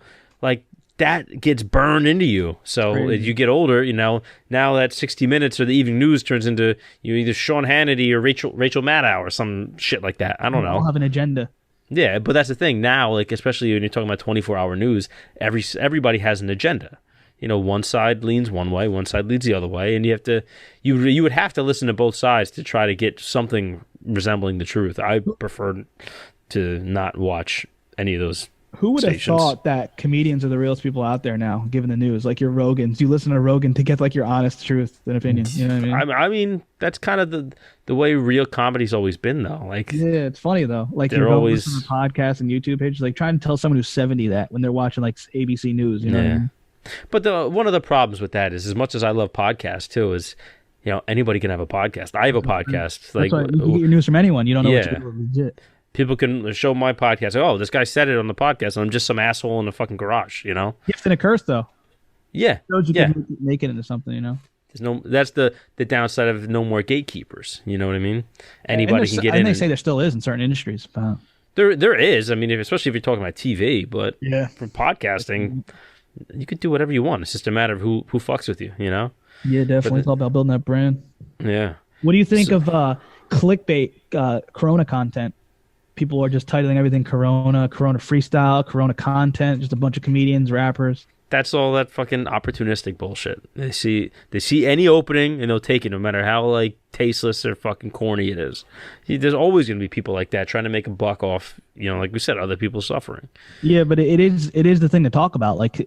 That gets burned into you. So as you get older, now that 60 Minutes or the evening news turns into either Sean Hannity or Rachel Maddow or some shit like that. I don't know. All have an agenda. Yeah, but that's the thing now. Like, especially when you're talking about 24-hour news, everybody has an agenda. One side leans one way, one side leans the other way, and you would have to listen to both sides to try to get something resembling the truth. I prefer to not watch any of those. Who would stations. have thought that comedians are the realest people out there now, given the news? Like your Rogans. You listen to Rogan to get like your honest truth and opinion. You know what I mean? I mean, that's kind of the way real comedy's always been, though. Like, yeah, it's funny though. Like, they're you always listen to podcasts and YouTube pages, like trying to tell someone who's 70 that when they're watching like ABC News. You know what I mean? But one of the problems with that is, as much as I love podcasts too, is anybody can have a podcast. I have a podcast. Like, you can get your news from anyone. You don't know what you're legit. People can show my podcast. Oh, this guy said it on the podcast, and I'm just some asshole in a fucking garage, Gift and a curse, though. Yeah. Shows you can make it into something, That's the downside of no more gatekeepers. You know what I mean? Anybody can get in. And they say there still is in certain industries. There is. I mean, especially if you're talking about TV, but for podcasting, you could do whatever you want. It's just a matter of who fucks with you, Yeah, definitely. It's all about building that brand. Yeah. What do you think of clickbait Corona content? People are just titling everything Corona freestyle, Corona content, just a bunch of comedians, rappers. That's all that fucking opportunistic bullshit. They see any opening and they'll take it, no matter how like tasteless or fucking corny it is. There's always going to be people like that trying to make a buck off, like we said, other people suffering. Yeah, but it is the thing to talk about. Like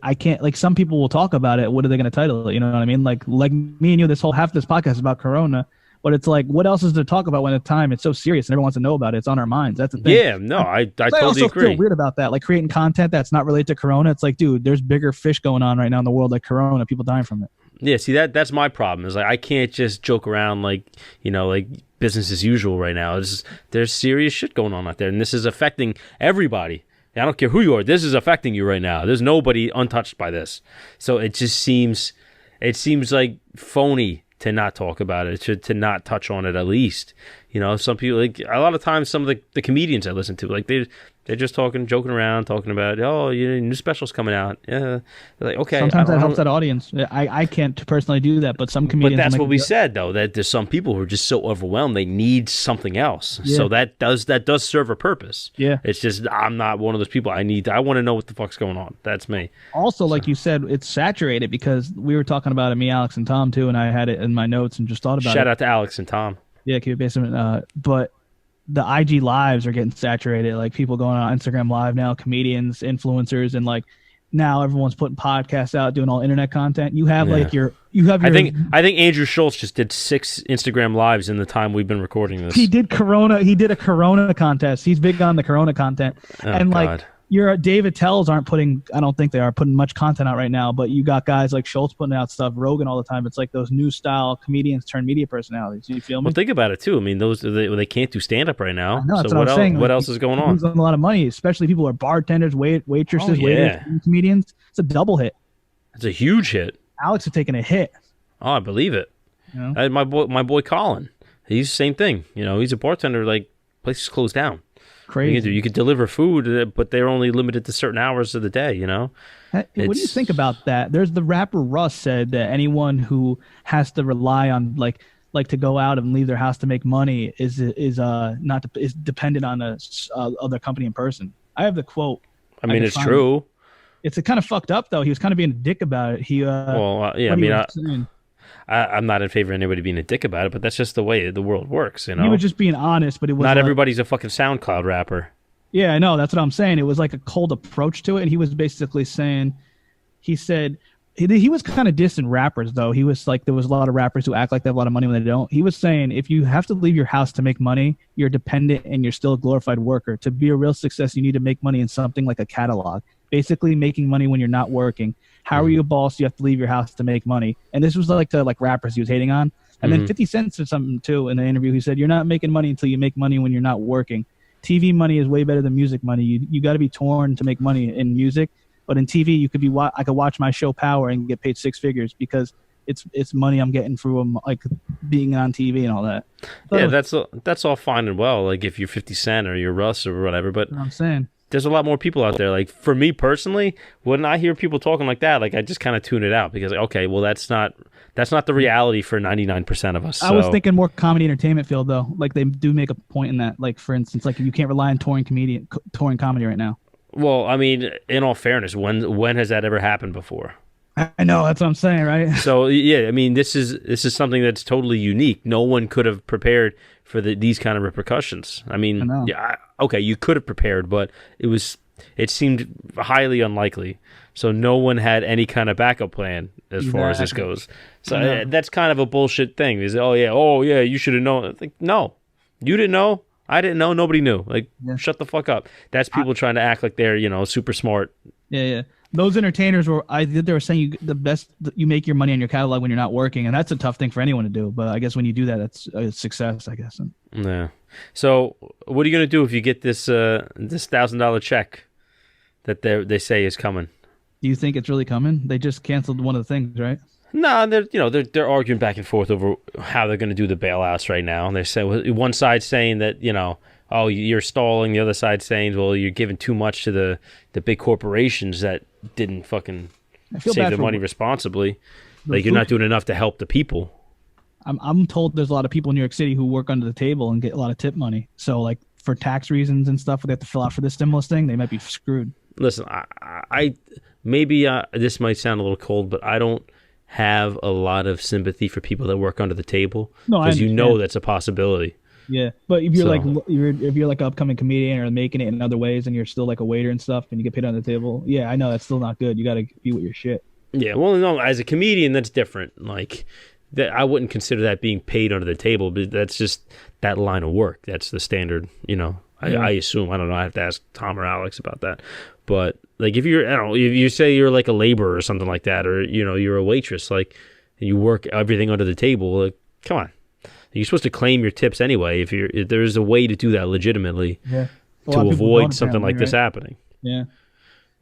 I can't, like, some people will talk about it. What are they going to title it? You know what I mean? Like me and you, half this podcast is about Corona. But it's like, what else is there to talk about when at the time it's so serious and everyone wants to know about it? It's on our minds. That's the thing. Yeah, no, I totally also agree. Feel weird about that, like creating content that's not related to Corona. It's like, dude, there's bigger fish going on right now in the world, like Corona, people dying from it. Yeah, see, that's my problem. Is like, I can't just joke around like like business as usual right now. There's serious shit going on out there, and this is affecting everybody. I don't care who you are. This is affecting you right now. There's nobody untouched by this. So it just seems like phony to not talk about it, to not touch on it at least. Some people, like, a lot of times, some of the comedians I listen to, like, They're just joking around, talking about, oh, new specials coming out. Yeah, they're like, okay. Sometimes that helps that audience. I can't personally do that, but some comedians. But that's what we said, though, that there's some people who are just so overwhelmed they need something else. Yeah. So that does serve a purpose. Yeah. It's just I'm not one of those people. I want to know what the fuck's going on. That's me. Also, like you said, it's saturated because we were talking about it, me, Alex, and Tom too, and I had it in my notes and just thought about it. Shout out to Alex and Tom. Yeah, keep it basement. But the IG lives are getting saturated. Like people going on Instagram Live now, comedians, influencers, and like now everyone's putting podcasts out, doing all internet content. You have like your. I think Andrew Schultz just did 6 Instagram lives in the time we've been recording this. He did a Corona contest. He's big on the Corona content, and God. like your David Tells aren't putting. I don't think they are putting much content out right now. But you got guys like Schultz putting out stuff, Rogan all the time. It's like those new style comedians turn media personalities. You feel me? Well, think about it too. I mean, they can't do stand up right now. No, that's so what I'm saying. What else is going on? Losing a lot of money, especially people who are bartenders, waitresses, waiters, comedians. It's a double hit. It's a huge hit. Alex has taken a hit. Oh, I believe it. You know? My boy Colin. He's the same thing. You know, he's a bartender. Like places closed down. Crazy. You could deliver food, but they're only limited to certain hours of the day. You know. What do you think about that? There's the rapper Russ said that anyone who has to rely on like to go out and leave their house to make money is dependent on a other company in person. I have the quote. I mean, it's true. It's kind of fucked up though. He was kind of being a dick about it. I mean, I'm not in favor of anybody being a dick about it, but that's just the way the world works, you know? He was just being honest, but it was not everybody's a fucking SoundCloud rapper. Yeah, I know. That's what I'm saying. It was like a cold approach to it. And he was basically saying, he said, he was kind of dissing rappers, though. He was like, there was a lot of rappers who act like they have a lot of money when they don't. He was saying, if you have to leave your house to make money, you're dependent and you're still a glorified worker. To be a real success, you need to make money in something like a catalog. Basically making money when you're not working. How are you a boss? You have to leave your house to make money. And this was like to like rappers he was hating on. And then 50 Cent said something too in the interview. He said, you're not making money until you make money when you're not working. TV money is way better than music money. You got to be torn to make money in music. But in TV, you could be. I could watch my show Power and get paid 6 figures because it's money I'm getting from like being on TV and all that. So, yeah, that's all fine and well. Like if you're 50 Cent or you're Russ or whatever. But I'm saying. There's a lot more people out there. Like for me personally, when I hear people talking like that, like I just kind of tune it out because okay, well that's not the reality for 99% of us. So. I was thinking more comedy entertainment field though. Like they do make a point in that. Like for instance, like you can't rely on touring comedy right now. Well, I mean, in all fairness, when has that ever happened before? I know, that's what I'm saying, right? So yeah, I mean, this is something that's totally unique. No one could have prepared for these kind of repercussions. I mean, okay, you could have prepared, but it seemed highly unlikely. So no one had any kind of backup plan as far as this goes. So that's kind of a bullshit thing. Is oh yeah, you should have known. Like, no, you didn't know. I didn't know. Nobody knew. Like, shut the fuck up. That's people trying to act like they're super smart. Yeah. Those entertainers they were saying you make your money on your catalog when you're not working, and that's a tough thing for anyone to do. But I guess when you do that, that's a success, I guess. Yeah. So what are you gonna do if you get this $1,000 check that they say is coming? Do you think it's really coming? They just canceled one of the things, right? No, they're arguing back and forth over how they're going to do the bailouts right now. And they say one side saying that oh, you're stalling. The other side saying, well, you're giving too much to the big corporations that didn't fucking save the money responsibly. Like you're not doing enough to help the people. I'm told there's a lot of people in New York City who work under the table and get a lot of tip money. So like for tax reasons and stuff, they have to fill out for this stimulus thing. They might be screwed. Listen, I maybe this might sound a little cold, but I don't have a lot of sympathy for people that work under the table because that's a possibility. Yeah, but if you're if you're like an upcoming comedian or making it in other ways and you're still like a waiter and stuff and you get paid under the table, yeah, I know that's still not good. You got to be with your shit. Yeah, well, no, as a comedian, that's different. Like that, I wouldn't consider that being paid under the table, but that's just that line of work. That's the standard. I assume. I don't know. I have to ask Tom or Alex about that. But like if you say you're like a laborer or something like that, or you're a waitress, like and you work everything under the table, like come on, you're supposed to claim your tips anyway. If there's a way to do that legitimately, to avoid something like this happening. Yeah,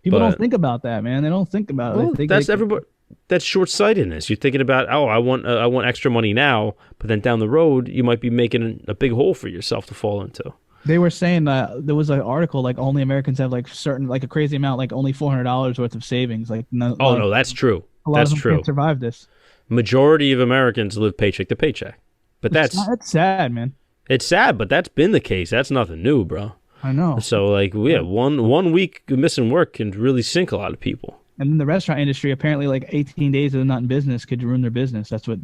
people don't think about that, man. They don't think about it. That's everybody. That's short-sightedness. You're thinking about, I want extra money now, but then down the road you might be making a big hole for yourself to fall into. They were saying there was an article like only Americans have like certain like a crazy amount, like only $400 worth of savings. Like No, that's true. A lot That's of them true. can't survive this. Majority of Americans live paycheck to paycheck, but that's sad, man. It's sad, but that's been the case. That's nothing new, bro. I know. So like, yeah, one week missing work can really sink a lot of people. And then the restaurant industry, apparently, like 18 days of not in business could ruin their business. That's what.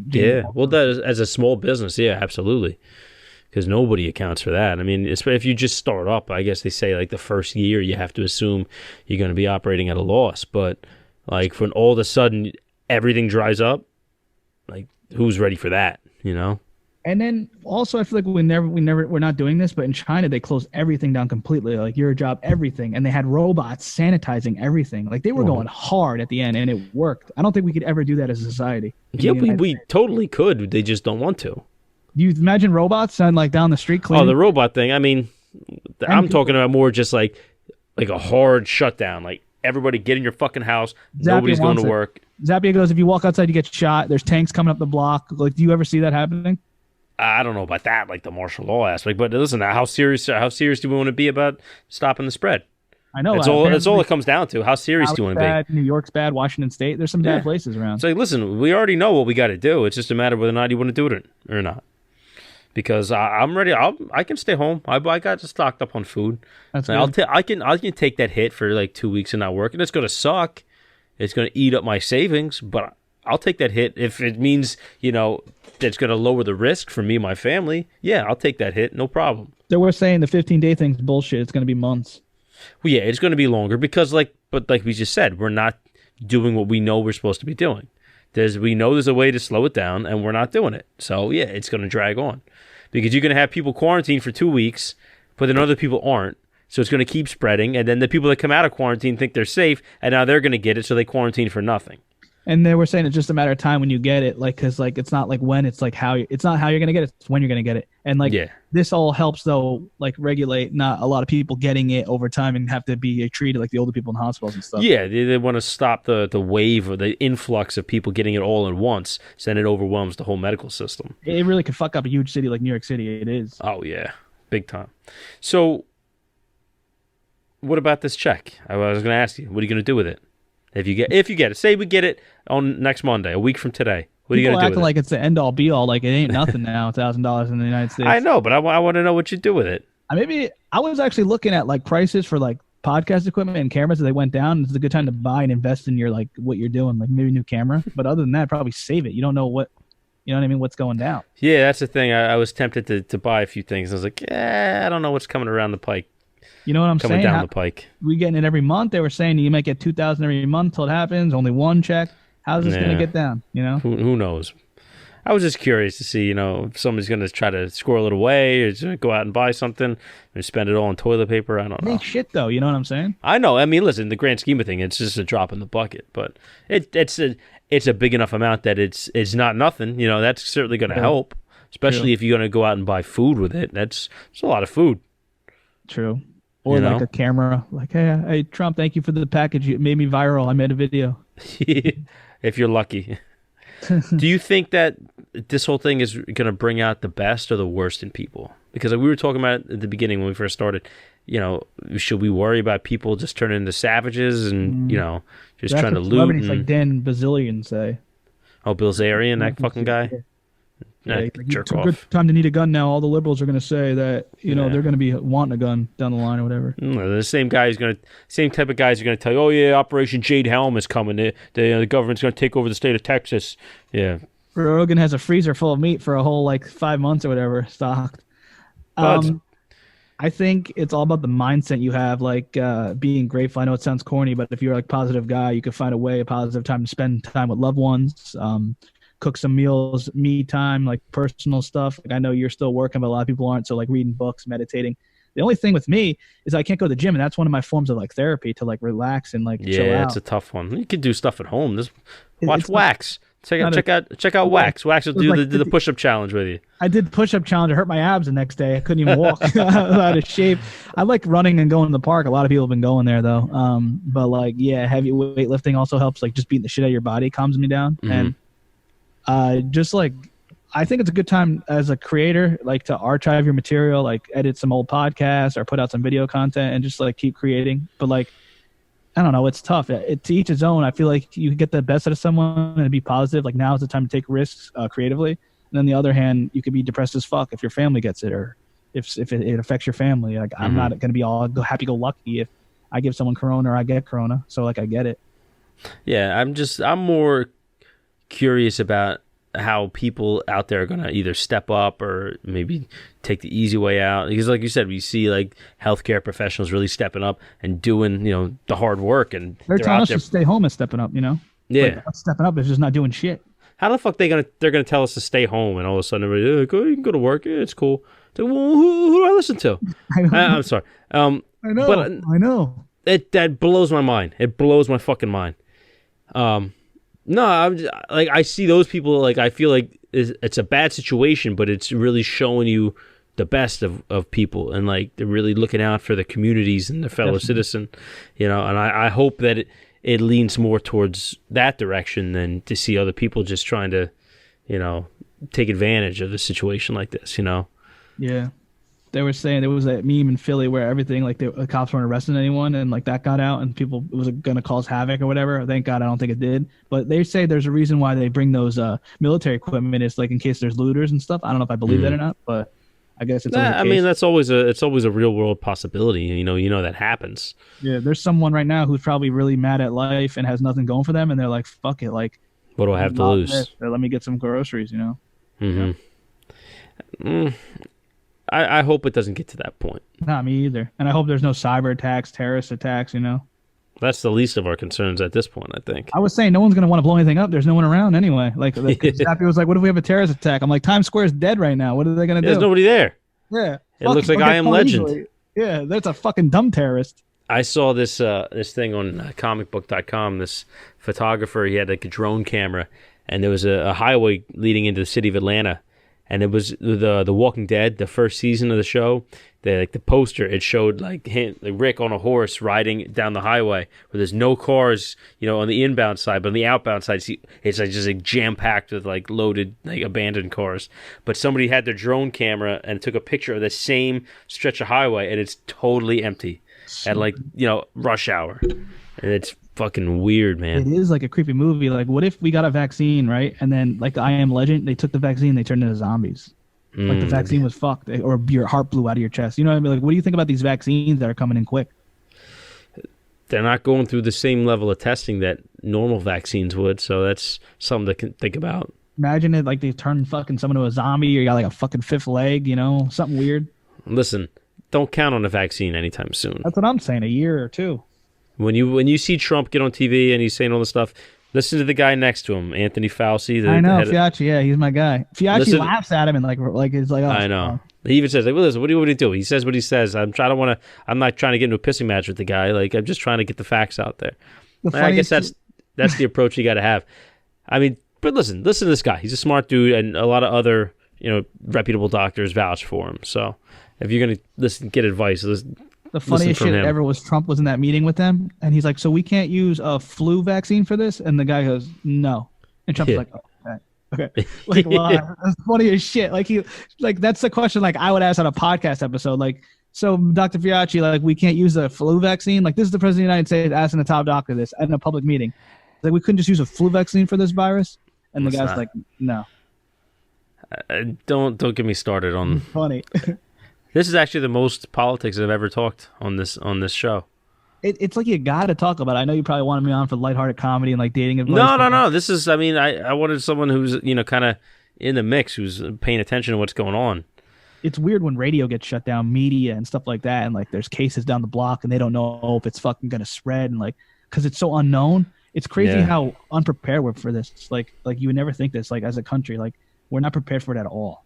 Well, that is, as a small business, yeah, absolutely. Because nobody accounts for that. I mean, if you just start up, I guess they say like the first year you have to assume you're going to be operating at a loss. But like when all of a sudden everything dries up, like who's ready for that? You know. And then also, I feel like we're not doing this, but in China they closed everything down completely, like your job, everything, and they had robots sanitizing everything. Like they were going hard at the end, and it worked. I don't think we could ever do that as a society. Yeah, we totally could. They just don't want to. You imagine robots on like down the street cleaning? Oh, the robot thing. I mean, I'm talking about more just like a hard shutdown. Like everybody get in your fucking house. Zappia Nobody's going to work. Zappia goes, if you walk outside, you get shot. There's tanks coming up the block. Like, do you ever see that happening? I don't know about that, like the martial law aspect. But listen, how serious do we want to be about stopping the spread? I know. That's all it comes down to. How serious do you want to be? New York's bad. Washington State. There's some bad places around. It's like, listen, we already know what we got to do. It's just a matter of whether or not you want to do it or not. Because I'm ready. I can stay home. I got stocked up on food. That's good. I can take that hit for like 2 weeks and not work, and it's going to suck. It's going to eat up my savings, but I'll take that hit if it means, that's going to lower the risk for me and my family. Yeah, I'll take that hit. No problem. They were saying the 15-day thing's bullshit. It's going to be months. Well, yeah, it's going to be longer because like we just said, we're not doing what we know we're supposed to be doing. We know there's a way to slow it down, and we're not doing it. So, yeah, it's going to drag on. Because you're going to have people quarantined for 2 weeks, but then other people aren't. So it's going to keep spreading, and then the people that come out of quarantine think they're safe, and now they're going to get it, so they quarantine for nothing. And they were saying it's just a matter of time when you get it, like, because like it's not like when, it's like how. It's not how you're gonna get it; it's when you're gonna get it. And like this all helps though, like regulate not a lot of people getting it over time and have to be treated like the older people in hospitals and stuff. Yeah, they want to stop the wave or the influx of people getting it all at once, so then it overwhelms the whole medical system. It really could fuck up a huge city like New York City. It is. Oh yeah, big time. So, what about this check? I was going to ask you, what are you going to do with it? If you get it, say we get it on next Monday, a week from today. What are you going to do with it? Like it's the end all be all, like it ain't nothing now. $1,000 in the United States. I know, but I want to know what you do with it. I was actually looking at like prices for like podcast equipment and cameras that they went down. It's a good time to buy and invest in your like what you're doing, like maybe a new camera. But other than that, probably save it. You don't know what. You know what I mean? What's going down? Yeah, that's the thing. I was tempted to buy a few things. I was like, I don't know what's coming around the pike. You know what I'm saying? Coming down the pike. We getting it every month. They were saying you might get $2,000 every month till it happens. Only one check. How's this going to get down? You know? Who knows? I was just curious to see, if somebody's going to try to squirrel it away or just go out and buy something and spend it all on toilet paper. I don't know. Ain't shit though. You know what I'm saying? I know. I mean, listen, the grand scheme of things, it's just a drop in the bucket, but it's a big enough amount that it's not nothing. That's certainly going to help, especially if you're going to go out and buy food with it. It's a lot of food. True. Or like a camera, like, hey, Trump, thank you for the package. It made me viral. I made a video. If you're lucky. Do you think that this whole thing is going to bring out the best or the worst in people? Because like we were talking about at the beginning when we first started, should we worry about people just turning into savages and, just trying to loot? It's like Dan Bazillion say. Oh, Bilzerian, that fucking guy? Yeah, jerk it's a off. good time to need a gun now. All the liberals are going to say that they're going to be wanting a gun down the line or whatever. The same type of guys are going to tell you, oh yeah, Operation Jade Helm is coming. The government's going to take over the state of Texas. Yeah. Rogan has a freezer full of meat for a whole 5 months or whatever stocked. I think it's all about the mindset you have, being grateful. I know it sounds corny, but if you're a positive guy, you can find a positive time to spend time with loved ones. Cook some meals, me time, like personal stuff. Like I know you're still working, but a lot of people aren't. So reading books, meditating. The only thing with me is I can't go to the gym, and that's one of my forms of therapy to relax and chill out. Yeah, it's a tough one. You can do stuff at home. Just watch Wax. Check out Wax. Wax will do the push-up challenge with you. I did push-up challenge. I hurt my abs the next day. I couldn't even walk. I was out of shape. I like running and going to the park. A lot of people have been going there though. But heavy weightlifting also helps. Just beating the shit out of your body calms me down. Mm-hmm. And I think it's a good time as a creator, like to archive your material, like edit some old podcasts or put out some video content and just like keep creating. But like, I don't know, it's tough. To each his own. I feel like you can get the best out of someone and be positive. Like now is the time to take risks creatively. And on the other hand, you could be depressed as fuck if your family gets it or if it affects your family. Like I'm not going to be all happy-go-lucky if I give someone corona or I get corona. So like I get it. Yeah, I'm more curious about how people out there are going to either step up or maybe take the easy way out. Because like you said, we see like healthcare professionals really stepping up and doing, the hard work. And they're telling us to stay home and stepping up, Yeah. Like, stepping up is just not doing shit. How the fuck they're gonna tell us to stay home and all of a sudden everybody, you can go to work, yeah, it's cool. It's like, well, who do I listen to? I'm sorry. I know. But I know. That blows my mind. It blows my fucking mind. No, I'm just, like I see those people. Like I feel like it's a bad situation, but it's really showing you the best of people, and like they're really looking out for the communities and their fellow citizen. And I hope that it leans more towards that direction than to see other people just trying to, take advantage of a situation like this. Yeah. They were saying there was a meme in Philly where everything, like the cops weren't arresting anyone and like that got out and people, it was going to cause havoc or whatever. Thank God I don't think it did. But they say there's a reason why they bring those military equipment. It's like in case there's looters and stuff. I don't know if I believe that or not, but I guess it's I mean, it's always a real world possibility. You know that happens. Yeah, there's someone right now who's probably really mad at life and has nothing going for them. And they're like, fuck it. Like, what do I have to lose? Let me get some groceries, Mm-hmm. Yeah. I hope it doesn't get to that point. Not me either. And I hope there's no cyber attacks, terrorist attacks, That's the least of our concerns at this point, I think. I was saying no one's going to want to blow anything up. There's no one around anyway. Like, Zappy was like, what if we have a terrorist attack? I'm like, Times Square's dead right now. What are they going to do? There's nobody there. Yeah. It looks like I Am Legend. Easily. Yeah, that's a fucking dumb terrorist. I saw this thing on comicbook.com. This photographer, he had like a drone camera, and there was a highway leading into the city of Atlanta. And it was the Walking Dead, the first season of the show. The poster, it showed like Rick on a horse riding down the highway where there's no cars, on the inbound side, but on the outbound side, it's like just like jam packed with like loaded, like abandoned cars. But somebody had their drone camera and took a picture of the same stretch of highway, and it's totally empty at like rush hour, and it's fucking weird, man. It is like a creepy movie. Like, what if we got a vaccine, right? And then, like the I Am Legend, they took the vaccine, they turned into zombies. Like the vaccine was fucked, or your heart blew out of your chest. You know what I mean? Like, what do you think about these vaccines that are coming in quick? They're not going through the same level of testing that normal vaccines would, so that's something to think about. Imagine it like they turn fucking someone to a zombie, or you got like a fucking fifth leg, something weird. Listen, don't count on a vaccine anytime soon. That's what I'm saying. A year or two. When you see Trump get on TV and he's saying all this stuff, listen to the guy next to him, Anthony Fauci. I know, Fiacci. Yeah, he's my guy. Fiacci laughs at him and like it's like. Oh, I know. He even says, like, well, listen, what do you want me to do? He says what he says. I'm not trying to get into a pissing match with the guy. Like, I'm just trying to get the facts out there. I guess that's the approach you got to have. I mean, but listen to this guy. He's a smart dude, and a lot of other reputable doctors vouch for him. So if you're gonna get advice, the funniest shit ever was Trump was in that meeting with them, and he's like, so we can't use a flu vaccine for this? And the guy goes, no. And Trump's like, oh, okay. Like, well, that's funny as shit. Like, that's the question, like, I would ask on a podcast episode. Like, so, Dr. Fiacci, like, we can't use the flu vaccine? Like, this is the president of the United States asking a top doctor this in a public meeting. Like, we couldn't just use a flu vaccine for this virus? And the guy's like, no. Don't get me started on... Funny. This is actually the most politics I've ever talked on this show. It's like you got to talk about it. I know you probably wanted me on for lighthearted comedy and like dating advice. No. This is, I mean, I wanted someone who's, kind of in the mix, who's paying attention to what's going on. It's weird when radio gets shut down, media and stuff like that, and like there's cases down the block and they don't know if it's fucking going to spread, and like, because it's so unknown. It's crazy how unprepared we're for this. It's like you would never think this, like, as a country, like, we're not prepared for it at all.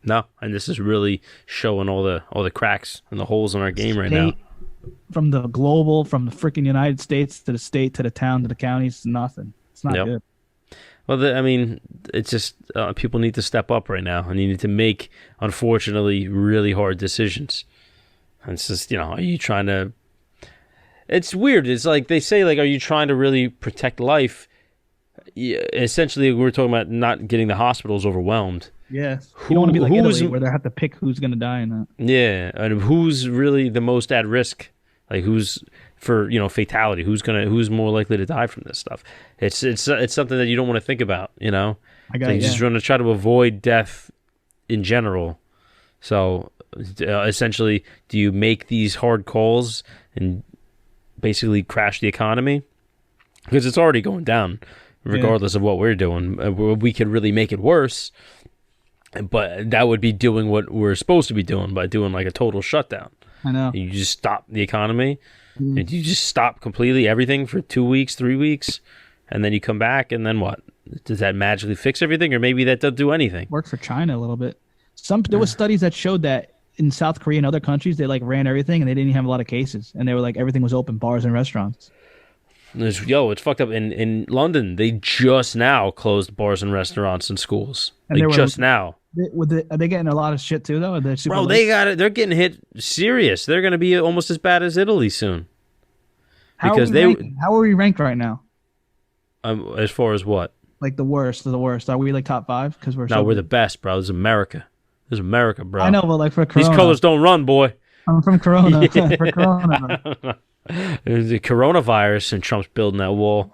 No, and this is really showing all the cracks and the holes in our game right now. From the global, from the freaking United States to the state to the town to the counties, nothing. It's not good. Well, it's just people need to step up right now, and you need to make, unfortunately, really hard decisions. And it's just, are you trying to... It's weird. It's like they say, like, are you trying to really protect life? Yeah, essentially, we're talking about not getting the hospitals overwhelmed. Yeah, you don't want to be like who's- Italy, where they have to pick who's going to die in that. Yeah, and who's really the most at risk? Like who's for fatality? Who's more likely to die from this stuff? It's something that you don't want to think about. I got So you just want to try to avoid death in general. So essentially, do you make these hard calls and basically crash the economy? Because it's already going down, regardless of what we're doing. We could really make it worse, but that would be doing what we're supposed to be doing by doing like a total shutdown. I know. You just stop the economy, and you just stop completely everything for 2 weeks, 3 weeks, and then you come back, and then what? Does that magically fix everything, or maybe that doesn't do anything? Worked for China a little bit. There was studies that showed that in South Korea and other countries, they like ran everything, and they didn't have a lot of cases, and they were like everything was open, bars and restaurants. It's fucked up. In London, they just now closed bars and restaurants and schools. And Now. Are they getting a lot of shit too, though? Are they super Bro, late? they're getting hit serious. They're going to be almost as bad as Italy soon. How are we ranked right now? As far as what? Like the worst of the worst. Are we like top 5? Because we're the best, bro. This is America. This is America, bro. I know, but like for Corona, these colors don't run, boy. I'm from Corona. For Corona. There's the coronavirus, and Trump's building that wall.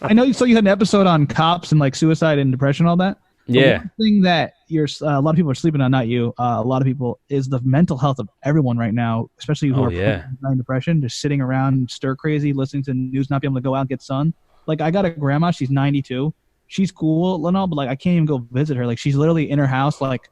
I know. So you had an episode on cops and like suicide and depression, all that. Yeah. One thing that a lot of people are sleeping on, not you, a lot of people, is the mental health of everyone right now, especially who are in depression, just sitting around stir crazy, listening to news, not being able to go out and get sun. Like I got a grandma, she's 92. She's cool and all, but like I can't even go visit her. Like she's literally in her house, like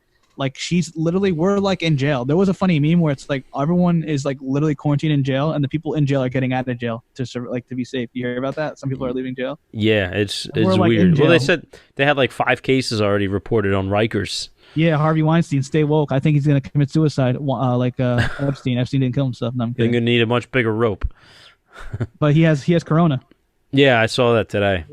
she's literally, we're like in jail. There was a funny meme where it's like everyone is like literally quarantined in jail, and the people in jail are getting out of jail to be safe. You hear about that? Some people are leaving jail. Yeah, it's like weird. Well, they said they had like 5 cases already reported on Rikers. Yeah, Harvey Weinstein, stay woke. I think he's gonna commit suicide. Like Epstein. Epstein didn't kill himself. No, I'm kidding. They're gonna need a much bigger rope. But he has Corona. Yeah, I saw that today.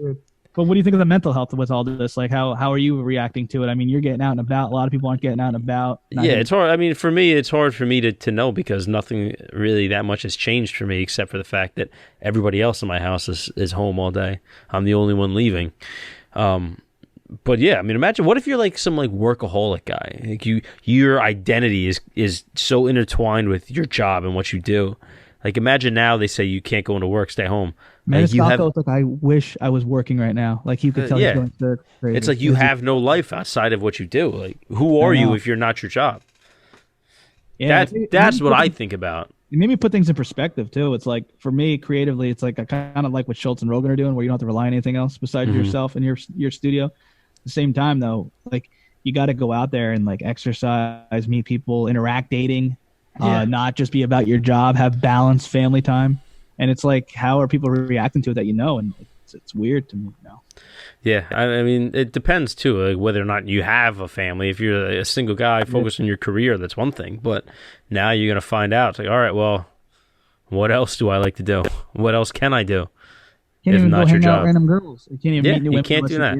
But what do you think of the mental health with all this? Like, how are you reacting to it? I mean, you're getting out and about. A lot of people aren't getting out and about. It's hard. I mean, for me, it's hard for me to know because nothing really that much has changed for me except for the fact that everybody else in my house is home all day. I'm the only one leaving. But yeah, I mean, imagine what if you're like some like workaholic guy? Like your identity is so intertwined with your job and what you do. Like imagine now they say you can't go into work, stay home. Maniscalco's like, I wish I was working right now. Like you could tell he's going stir crazy. It's like you have no life outside of what you do. Like who are you if you're not your job? Yeah, that's what I think about. It made me put things in perspective too. It's like for me creatively, it's like I kind of like what Schultz and Rogan are doing, where you don't have to rely on anything else besides yourself and your studio. At the same time, though, like you got to go out there and like exercise, meet people, interact, dating, not just be about your job. Have balanced family time. And it's like, how are people reacting to it that and it's weird to me now. Yeah, I mean, it depends too, like whether or not you have a family. If you're a single guy focused on your career, that's one thing. But now you're gonna find out. It's like, all right, well, what else do I like to do? What else can I do? Can't even go hang out with random girls. You can't even meet new women. You can't do that.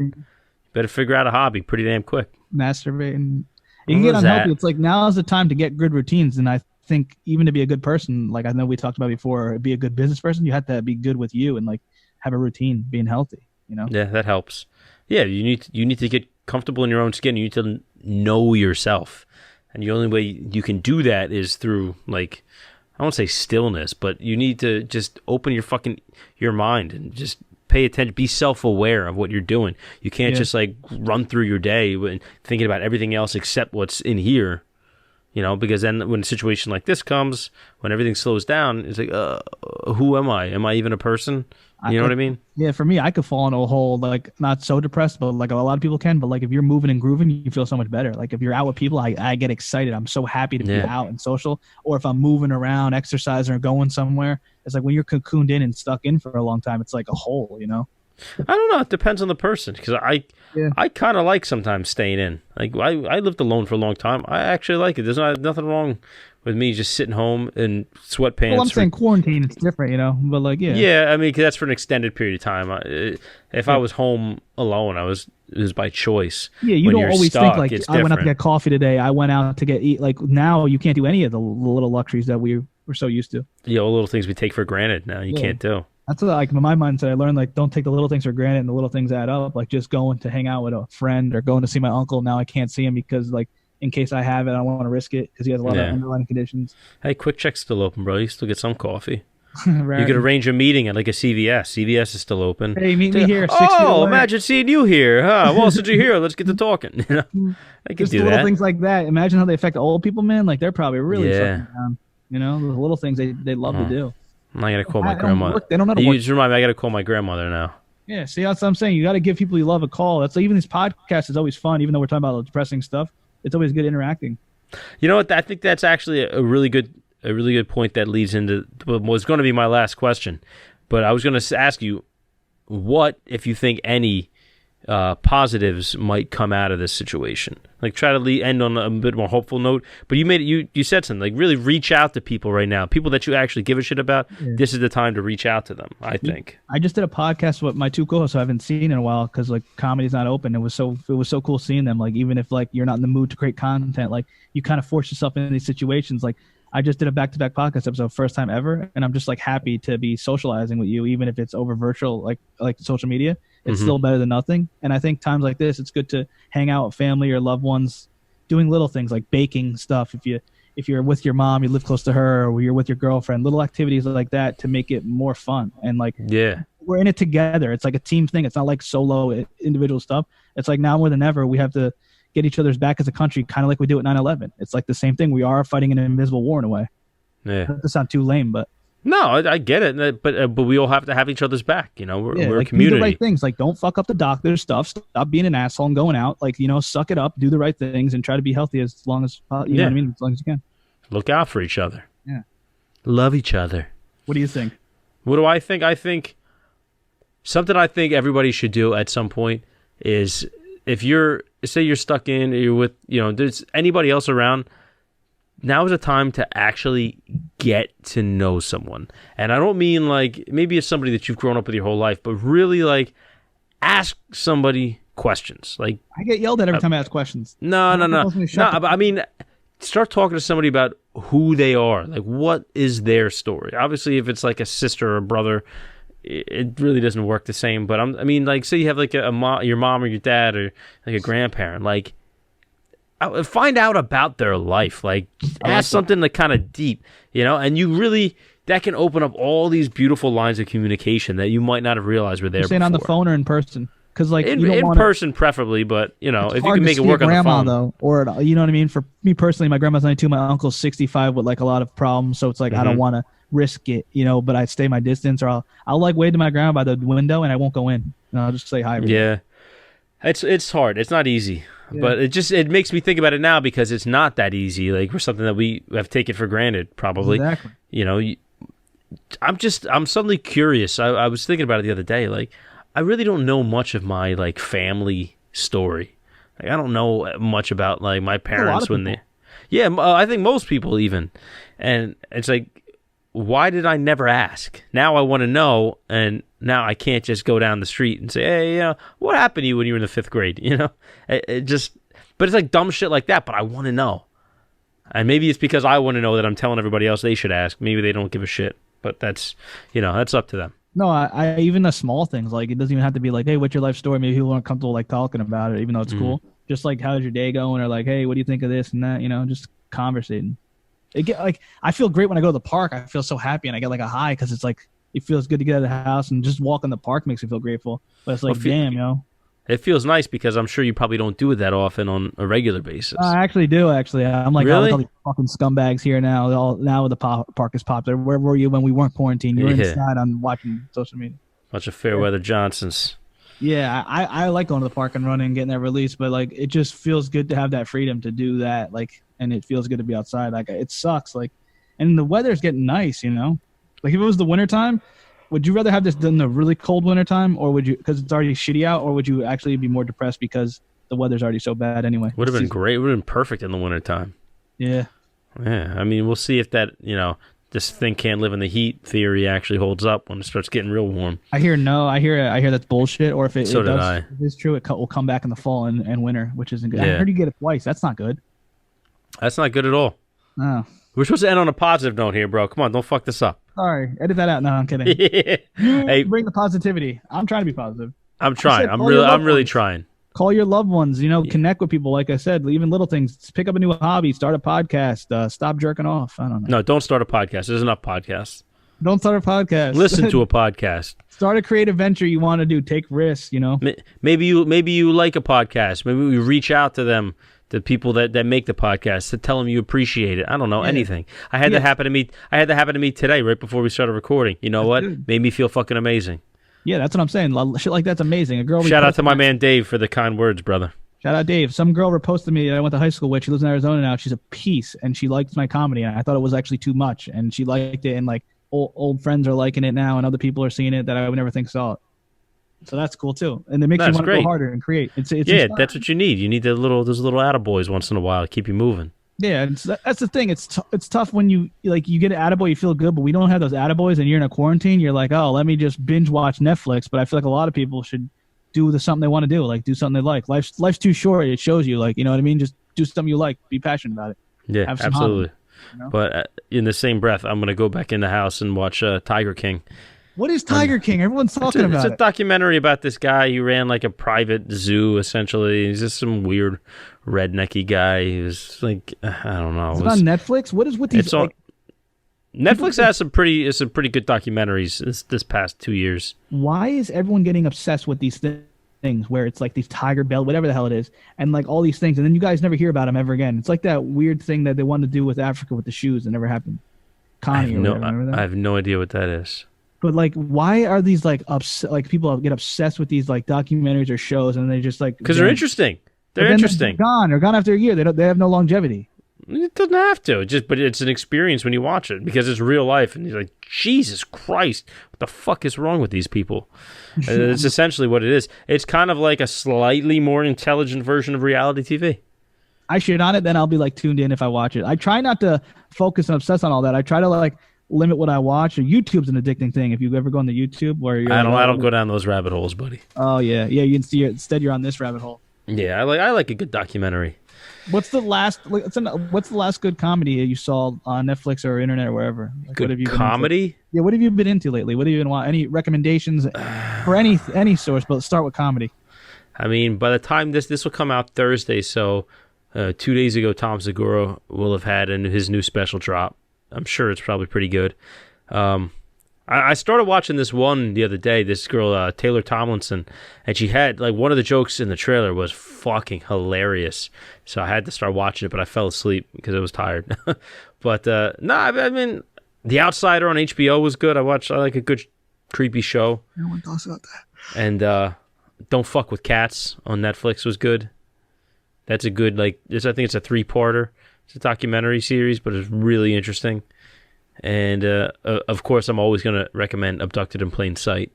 Better figure out a hobby pretty damn quick. Masturbating. You can get unhealthy. It's like now is the time to get good routines, and I think even to be a good person, like I know we talked about before, be a good business person, you have to be good with you and like have a routine, being healthy, Yeah, that helps. Yeah, you need to get comfortable in your own skin. You need to know yourself. And the only way you can do that is through like I won't say stillness, but you need to just open your mind and just pay attention, be self-aware of what you're doing. You can't just like run through your day thinking about everything else except what's in here. Because then when a situation like this comes, when everything slows down, it's like, who am I? Am I even a person? You know what I mean? Yeah, for me, I could fall into a hole, like not so depressed, but like a lot of people can. But like if you're moving and grooving, you feel so much better. Like if you're out with people, I get excited. I'm so happy to be out and social. Or if I'm moving around, exercising or going somewhere, it's like when you're cocooned in and stuck in for a long time, it's like a hole, I don't know. It depends on the person because I kind of like sometimes staying in. Like I lived alone for a long time. I actually like it. There's nothing wrong with me just sitting home in sweatpants. Well, I'm saying quarantine, it's different, but like yeah. I mean, 'cause that's for an extended period of time. If I was home alone, it was by choice. Yeah, you don't always think like I went out to get coffee today. I went out to eat. Like now, you can't do any of the little luxuries that we were so used to. Yeah, all little things we take for granted now you can't do. That's what, like my mindset. I learned like don't take the little things for granted, and the little things add up. Like just going to hang out with a friend or going to see my uncle. Now I can't see him because like in case I have it, I don't want to risk it because he has a lot of underlying conditions. Hey, Quick Check's still open, bro. You still get some coffee. Right. You could arrange a meeting at like a CVS. CVS is still open. Hey, meet me here. 6 feet Oh, away. imagine seeing you here. Huh? Well, since you're here, let's get to talking. You know, I could Just do the little that. things like that. Imagine how they affect old people, man. Like they're probably really Yeah. shutting down. You know, the little things they love to do. I gotta call my They don't grandmother. work. They don't know how to You work. just remind me. I gotta call my grandmother now. Yeah, see, that's what I'm saying. You got to give people you love a call. That's like, even these podcasts is always fun, even though we're talking about depressing stuff. It's always good interacting. You know what? I think that's actually a really good point that leads into what was going to be my last question. But I was going to ask you, what, if you think any, positives might come out of this situation? Like try to end on a bit more hopeful note. But you said something like really reach out to people right now, people that you actually give a shit about. Yeah. This is the time to reach out to them. I think. I just did a podcast with my two co-hosts who I haven't seen in a while because like comedy's not open. It was so cool seeing them. Like even if like you're not in the mood to create content, like you kind of force yourself into these situations. Like I just did a back-to-back podcast episode, first time ever, and I'm just like happy to be socializing with you, even if it's over virtual, like social media. It's still better than nothing. And I think times like this, it's good to hang out with family or loved ones, doing little things like baking stuff. If you're with your mom, you live close to her, or you're with your girlfriend, little activities like that to make it more fun. And like, we're in it together. It's like a team thing. It's not like solo individual stuff. It's like now more than ever, we have to get each other's back as a country, kind of like we do at 9/11. It's like the same thing. We are fighting an invisible war in a way. Yeah. That doesn't sound too lame, but. No, I get it, but we all have to have each other's back. You know, we're like, a community. Do the right things. Like, don't fuck up the doctor's stuff. Stop being an asshole and going out. Like, you know, suck it up. Do the right things and try to be healthy as long as you know what I mean, as long as you can. Look out for each other. Yeah. Love each other. What do you think? What do I think? I think something I think everybody should do at some point is if say you're stuck in, or you're with, there's anybody else around. Now is a time to actually get to know someone. And I don't mean like, maybe it's somebody that you've grown up with your whole life, but really like ask somebody questions. Like I get yelled at every time I ask questions. No. But I mean, start talking to somebody about who they are. Like what is their story? Obviously, if it's like a sister or a brother, it really doesn't work the same. But I mean, like say you have like your mom or your dad or like a grandparent, like, find out about their life. Like ask something like kind of deep, and you really, that can open up all these beautiful lines of communication that you might not have realized were there. You're saying before. On the phone or in person? Because like in person preferably, but if you can make it work on the phone, though, or you know what I mean. For me personally, my grandma's 92, my uncle's 65 with like a lot of problems, so it's like I don't want to risk it, but I stay my distance, or I'll like wave to my grandma by the window and I won't go in, and I'll just say hi. Yeah, it's hard. It's not easy. Yeah. But it makes me think about it now because it's not that easy. Like for something that we have taken for granted, probably. Exactly. I'm suddenly curious. I was thinking about it the other day. Like, I really don't know much of my like family story. Like, I don't know much about like my parents when they. Yeah, I think most people even, and it's like, why did I never ask? Now I want to know, and now I can't just go down the street and say, hey, what happened to you when you were in the 5th grade? But it's like dumb shit like that, but I want to know. And maybe it's because I want to know that I'm telling everybody else they should ask. Maybe they don't give a shit, but that's up to them. No, I even the small things, like it doesn't even have to be like, hey, what's your life story? Maybe people aren't comfortable like talking about it, even though it's cool. Just like, how's your day going? Or like, hey, what do you think of this and that? Just conversating. I feel great when I go to the park. I feel so happy and I get like a high because it's like it feels good to get out of the house and just walk in the park makes me feel grateful. But it's like, damn, It feels nice because I'm sure you probably don't do it that often on a regular basis. I actually do. I'm like, really? All these fucking scumbags here now. Now the park is popular. Where were you when we weren't quarantined? You were inside on watching social media. Bunch of Fairweather Johnsons. Yeah, I like going to the park and running and getting that release, but like it just feels good to have that freedom to do that. Like, and it feels good to be outside. Like it sucks. Like, and the weather's getting nice. Like if it was the wintertime, would you rather have this in the really cold wintertime, or would you, because it's already shitty out, or would you actually be more depressed because the weather's already so bad anyway? Would have been great. Would have been perfect in the wintertime. Yeah. Yeah. I mean, we'll see if that this thing can't live in the heat theory actually holds up when it starts getting real warm. I hear that's bullshit, or if it, so it did does, I. if it's true, it will come back in the fall and winter, which isn't good. Yeah. I heard you get it twice. That's not good. That's not good at all. Oh. We're supposed to end on a positive note here, bro. Come on, don't fuck this up. Sorry, edit that out. No, I'm kidding. You Hey, bring the positivity. I'm trying to be positive. I'm trying. I'm really trying. Call your loved ones. Connect with people. Like I said, even little things. Just pick up a new hobby. Start a podcast. Stop jerking off. I don't know. No, don't start a podcast. There's enough podcasts. Don't start a podcast. Listen to a podcast. Start a creative venture you want to do. Take risks. Maybe you like a podcast. Maybe we reach out to them, the people that make the podcast, to tell them you appreciate it. I don't know, anything. I had that happen to me. I had that happen to me today, right before we started recording. You know what? Good. Made me feel fucking amazing. Yeah, that's what I'm saying. Shit like that's amazing. A girl. Shout out to my man Dave for the kind words, brother. Shout out Dave. Some girl reposted me that I went to high school with. She lives in Arizona now. She's a piece, and she likes my comedy. And I thought it was actually too much, and she liked it. And like old friends are liking it now, and other people are seeing it that I would never think saw it. So that's cool too, and it makes you want to go harder and create. It's inspiring. That's what you need. You need those little attaboys once in a while to keep you moving. Yeah, that's the thing. It's tough when you get an attaboy, you feel good, but we don't have those attaboys, and you're in a quarantine. You're like, oh, let me just binge watch Netflix. But I feel like a lot of people should do something they want to do, like do something they like. Life's too short. It shows you, like, you know what I mean. Just do something you like. Be passionate about it. Yeah, absolutely. Hobby, But in the same breath, I'm gonna go back in the house and watch Tiger King. What is Tiger King? Everyone's talking about it. It's a documentary about this guy who ran like a private zoo, essentially. He's just some weird rednecky guy. He was like, I don't know. Is it on Netflix? What is with these? Netflix has some pretty good documentaries this past 2 years. Why is everyone getting obsessed with these things where it's like these tiger bell, whatever the hell it is, and like all these things, and then you guys never hear about them ever again? It's like that weird thing that they wanted to do with Africa with the shoes that never happened. Connie, I have no idea what that is. But like, why are these like people get obsessed with these like documentaries or shows, and they just like because they're interesting. They're interesting. They're gone after a year. They have no longevity. It doesn't have to. But it's an experience when you watch it because it's real life, and you're like, Jesus Christ, what the fuck is wrong with these people? It's essentially what it is. It's kind of like a slightly more intelligent version of reality TV. I shit on it, then I'll be like tuned in if I watch it. I try not to focus and obsess on all that. I try to like limit what I watch. Or YouTube's an addicting thing. If you ever go on the YouTube where you're I don't go down those rabbit holes, buddy. Oh yeah. You can see instead you're on this rabbit hole. Yeah, I like a good documentary. What's the last good comedy you saw on Netflix or internet or wherever? Like, good comedy? Yeah, what have you been into lately? What have you been watching? Any recommendations for any source? But start with comedy. I mean, by the time this will come out Thursday, so 2 days ago, Tom Segura will have had his new special drop. I'm sure it's probably pretty good. I started watching this one the other day, this girl, Taylor Tomlinson, and she had, like, one of the jokes in the trailer was fucking hilarious. So I had to start watching it, but I fell asleep because I was tired. But, I mean, The Outsider on HBO was good. I like a good creepy show. No one talks about that. And Don't Fuck with Cats on Netflix was good. That's a good, I think it's a 3-parter. It's a documentary series, but it's really interesting. And, of course, I'm always going to recommend Abducted in Plain Sight,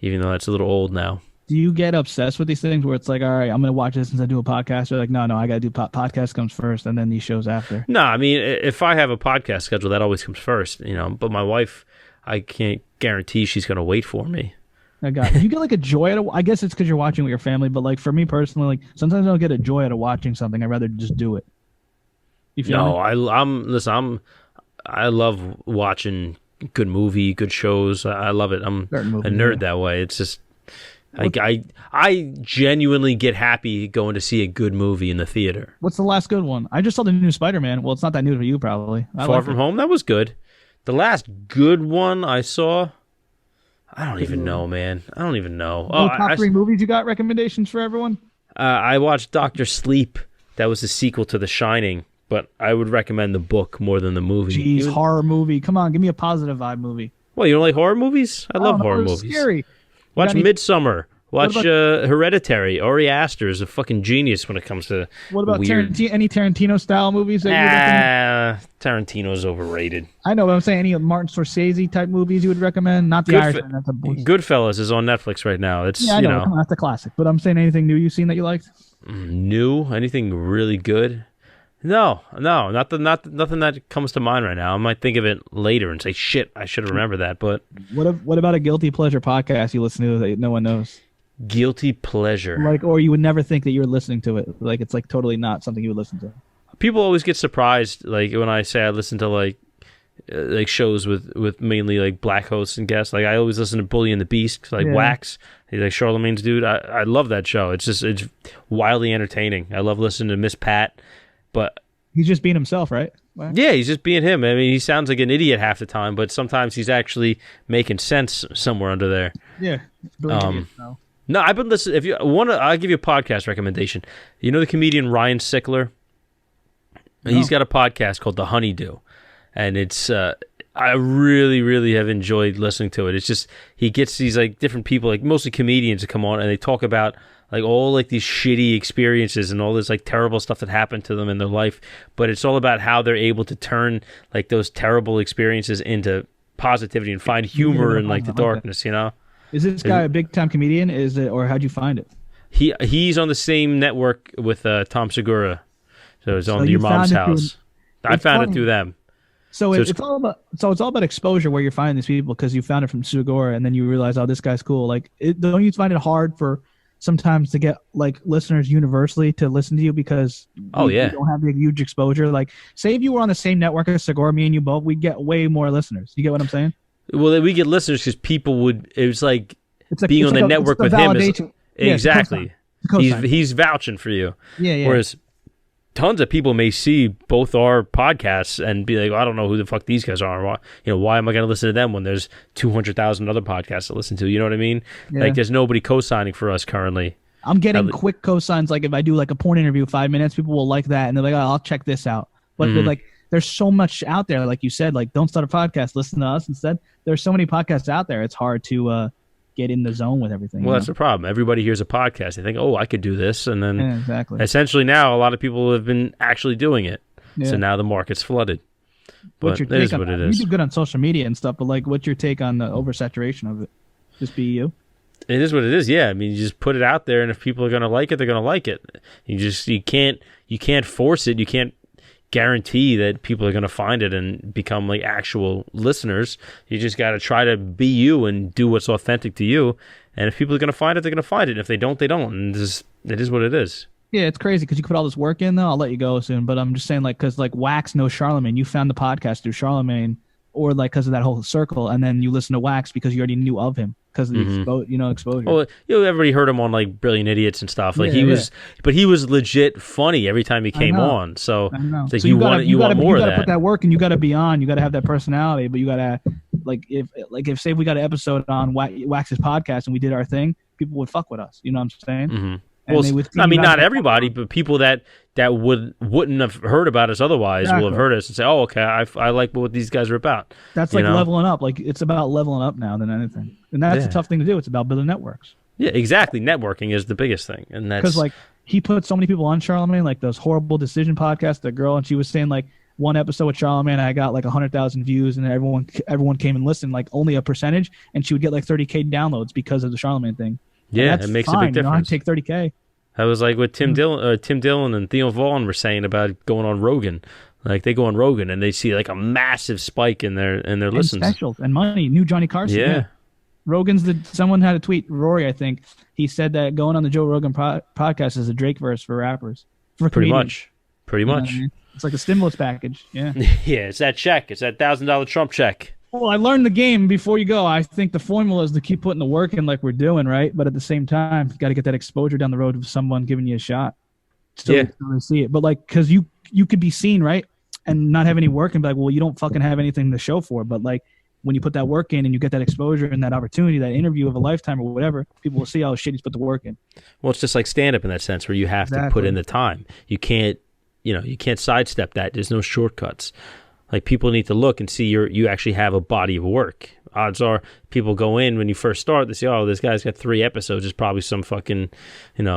even though that's a little old now. Do you get obsessed with these things where it's like, all right, I'm going to watch this since I do a podcast? Or like, no, I got to do podcast comes first and then these shows after? No, I mean, if I have a podcast schedule, that always comes first, But my wife, I can't guarantee she's going to wait for me. I got it. You get like a joy out of, I guess it's because you're watching with your family, but like for me personally, like sometimes I don't get a joy out of watching something. I'd rather just do it. You feel me? I love watching good movie, good shows. I love it. I'm a nerd that way. It's just I genuinely get happy going to see a good movie in the theater. What's the last good one? I just saw the new Spider-Man. Well, it's not that new for you, probably. Far From Home, that was good. The last good one I saw, I don't even know, man. I don't even know. Top 3 movies you got recommendations for everyone? I watched Dr. Sleep. That was the sequel to The Shining. But I would recommend the book more than the movie. Jeez, horror movie. Come on, give me a positive vibe movie. Well, you don't like horror movies? I love horror movies. Scary. Watch Midsommar. Watch Hereditary. Ari Aster is a fucking genius when it comes to What about weird... any Tarantino-style movies? That Tarantino's overrated. I know, but I'm saying any Martin Scorsese-type movies you would recommend? Not The Irishman. That's a bullshit. Goodfellas is on Netflix right now. It's, I know. Come on, that's a classic. But I'm saying anything new you've seen that you liked? New? Anything really good? No, nothing that comes to mind right now. I might think of it later and say, shit, I should remember that. But what about a guilty pleasure podcast you listen to that no one knows? Guilty pleasure, or you would never think that you're listening to it. Like it's like totally not something you would listen to. People always get surprised, like when I say I listen to like like shows with mainly like black hosts and guests. Like I always listen to Bully and the Beast, like Wax. He's like Charlemagne's dude. I love that show. It's wildly entertaining. I love listening to Miss Pat, but he's just being himself, right? Wax? Yeah, he's just being him. I mean, he sounds like an idiot half the time, but sometimes he's actually making sense somewhere under there. Yeah. No, I've been listening. If you want to, I'll give you a podcast recommendation. You know the comedian Ryan Sickler? No. He's got a podcast called The Honeydew, and it's I really, really have enjoyed listening to it. It's just he gets these like different people, like mostly comedians, to come on and they talk about like all like these shitty experiences and all this like terrible stuff that happened to them in their life. But it's all about how they're able to turn like those terrible experiences into positivity and find humor in like the darkness. You know. Is this guy a big time comedian? Is it, or how'd you find it? He's on the same network with Tom Segura, so it's on Your Mom's House. I found it through them. So it's all about exposure where you're finding these people because you found it from Segura and then you realize, oh, this guy's cool. Like, don't you find it hard for sometimes to get like listeners universally to listen to you because you don't have the huge exposure? Like, say if you were on the same network as Segura, me and you both, we'd get way more listeners. You get what I'm saying? Well, we get listeners because people would. It was like being on the network with him. Exactly. He's vouching for you. Yeah. Whereas tons of people may see both our podcasts and be like, I don't know who the fuck these guys are. Why am I going to listen to them when there's 200,000 other podcasts to listen to? You know what I mean? Yeah. Like, there's nobody co-signing for us currently. I'm getting quick co-signs. Like, if I do like a porn interview, 5 minutes, people will like that, and they're like, oh, I'll check this out. But like, there's so much out there. Like you said, like, don't start a podcast. Listen to us instead. There's so many podcasts out there. It's hard to get in the zone with everything. Well, that's the problem. Everybody hears a podcast. They think, oh, I could do this. And then exactly. Essentially now a lot of people have been actually doing it. Yeah. So now the market's flooded. But it is what it is. You do good on social media and stuff, but like, what's your take on the oversaturation of it? Just be you? It is what it is. Yeah. I mean, you just put it out there, and if people are going to like it, they're going to like it. You can't force it. You can't guarantee that people are going to find it and become like actual listeners. You just got to try to be you and do what's authentic to you. And if people are going to find it, they're going to find it. And if they don't, they don't. And it is what it is. Yeah, it's crazy because you put all this work in, though. I'll let you go soon. But I'm just saying, like, because like Wax knows Charlemagne. You found the podcast through Charlemagne, or like because of that whole circle. And then you listen to Wax because you already knew of him. Because of the exposure. Well, everybody heard him on like Brilliant Idiots and stuff. Like but he was legit funny every time he came on. So it's like you want more of that. You got to put that work, and you got to be on. You got to have that personality, but you got to if say if we got an episode on Wax's podcast and we did our thing, people would fuck with us. You know what I'm saying? Mm-hmm. Well, I mean, not everybody, but people that wouldn't have heard about us otherwise will have heard us and say, "Oh, okay, I like what these guys are about." That's like leveling up. Like, it's about leveling up now than anything, and that's a tough thing to do. It's about building networks. Yeah, exactly. Networking is the biggest thing, and that's because like he put so many people on Charlemagne, like those Horrible Decision podcast. The girl, and she was saying like one episode with Charlemagne, I got like 100,000 views, and everyone came and listened, like only a percentage, and she would get like 30K downloads because of the Charlemagne thing. Yeah, it makes a big difference. I'd take 30K. That was like what Tim Dillon and Theo Vaughn were saying about going on Rogan. Like, they go on Rogan and they see like a massive spike in their listens. Specials and money. New Johnny Carson. Yeah. Rogan's someone had a tweet, Rory, I think. He said that going on the Joe Rogan podcast is a Drake verse for rappers. For Pretty comedians. much. You know what I mean? It's like a stimulus package. Yeah. Yeah, it's that check. It's that $1,000 Trump check. Well, I learned the game before you go. I think the formula is to keep putting the work in like we're doing, right? But at the same time, you got to get that exposure down the road of someone giving you a shot. Still to see it. But like, because you could be seen, right? And not have any work and be like, well, you don't fucking have anything to show for it. But like, when you put that work in and you get that exposure and that opportunity, that interview of a lifetime or whatever, people will see how shit he's put the work in. Well, it's just like stand-up in that sense where you have to put in the time. You can't sidestep that. There's no shortcuts. Like, people need to look and see you actually have a body of work. Odds are people go in when you first start, they say, oh, this guy's got 3 episodes. It's probably some fucking,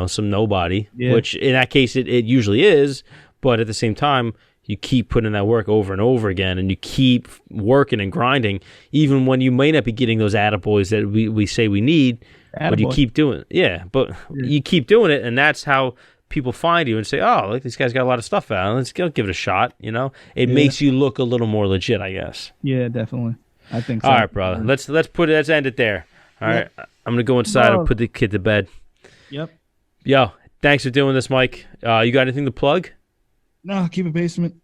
some nobody, which in that case it usually is. But at the same time, you keep putting that work over and over again, and you keep working and grinding, even when you may not be getting those attaboys that we say we need, but you keep doing it. Yeah, but you keep doing it, and that's how people find you and say, oh, look, this guy's got a lot of stuff out. Let's give it a shot, It makes you look a little more legit, I guess. Yeah, definitely. I think so. All right, brother. Let's end it there. All right. I'm going to go inside and put the kid to bed. Yep. Yo, thanks for doing this, Mike. You got anything to plug? No, keep it basement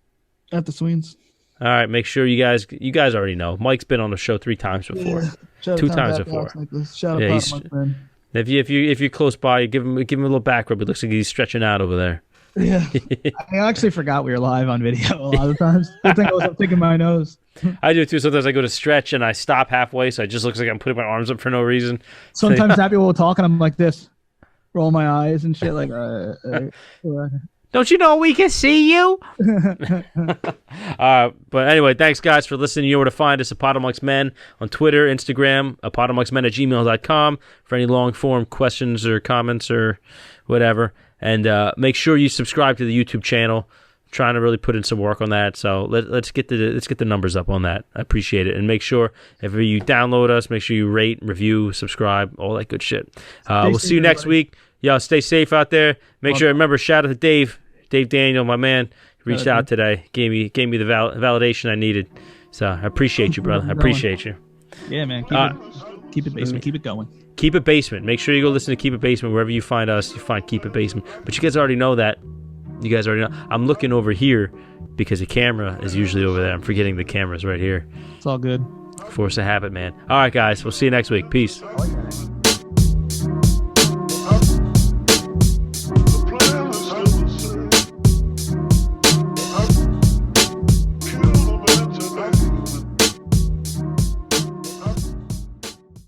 at the Sweens. All right, make sure you guys already know. Mike's been on the show 3 times before. Yeah. 2 times before. Shout Yeah, out, Mike, man. If you're close by, give him a little back rub. It looks like he's stretching out over there. Yeah. I actually forgot we were live on video a lot of times. I think I was thinking my nose. I do too. Sometimes I go to stretch and I stop halfway, so it just looks like I'm putting my arms up for no reason. Sometimes happy will talk and I'm like this, roll my eyes and shit like. Don't you know we can see you? But anyway, thanks guys for listening. You know where to find us, Apotomixmen on Twitter, Instagram, apotomixmen@gmail.com for any long form questions or comments or whatever. And make sure you subscribe to the YouTube channel. I'm trying to really put in some work on that. So let's get the numbers up on that. I appreciate it. And make sure if you download us, make sure you rate, review, subscribe, all that good shit. We'll see you next week. Y'all stay safe out there. Make sure, remember, shout out to Dave Daniel, my man. He reached out today, gave me the validation I needed. So I appreciate you, brother. I appreciate you. Yeah, man. Keep it basement. Keep it going. Keep It Basement. Make sure you go listen to Keep It Basement. Wherever you find us, you find Keep It Basement. But you guys already know that. You guys already know. I'm looking over here because the camera is usually over there. I'm forgetting the camera's right here. It's all good. Force of habit, man. All right, guys. We'll see you next week. Peace.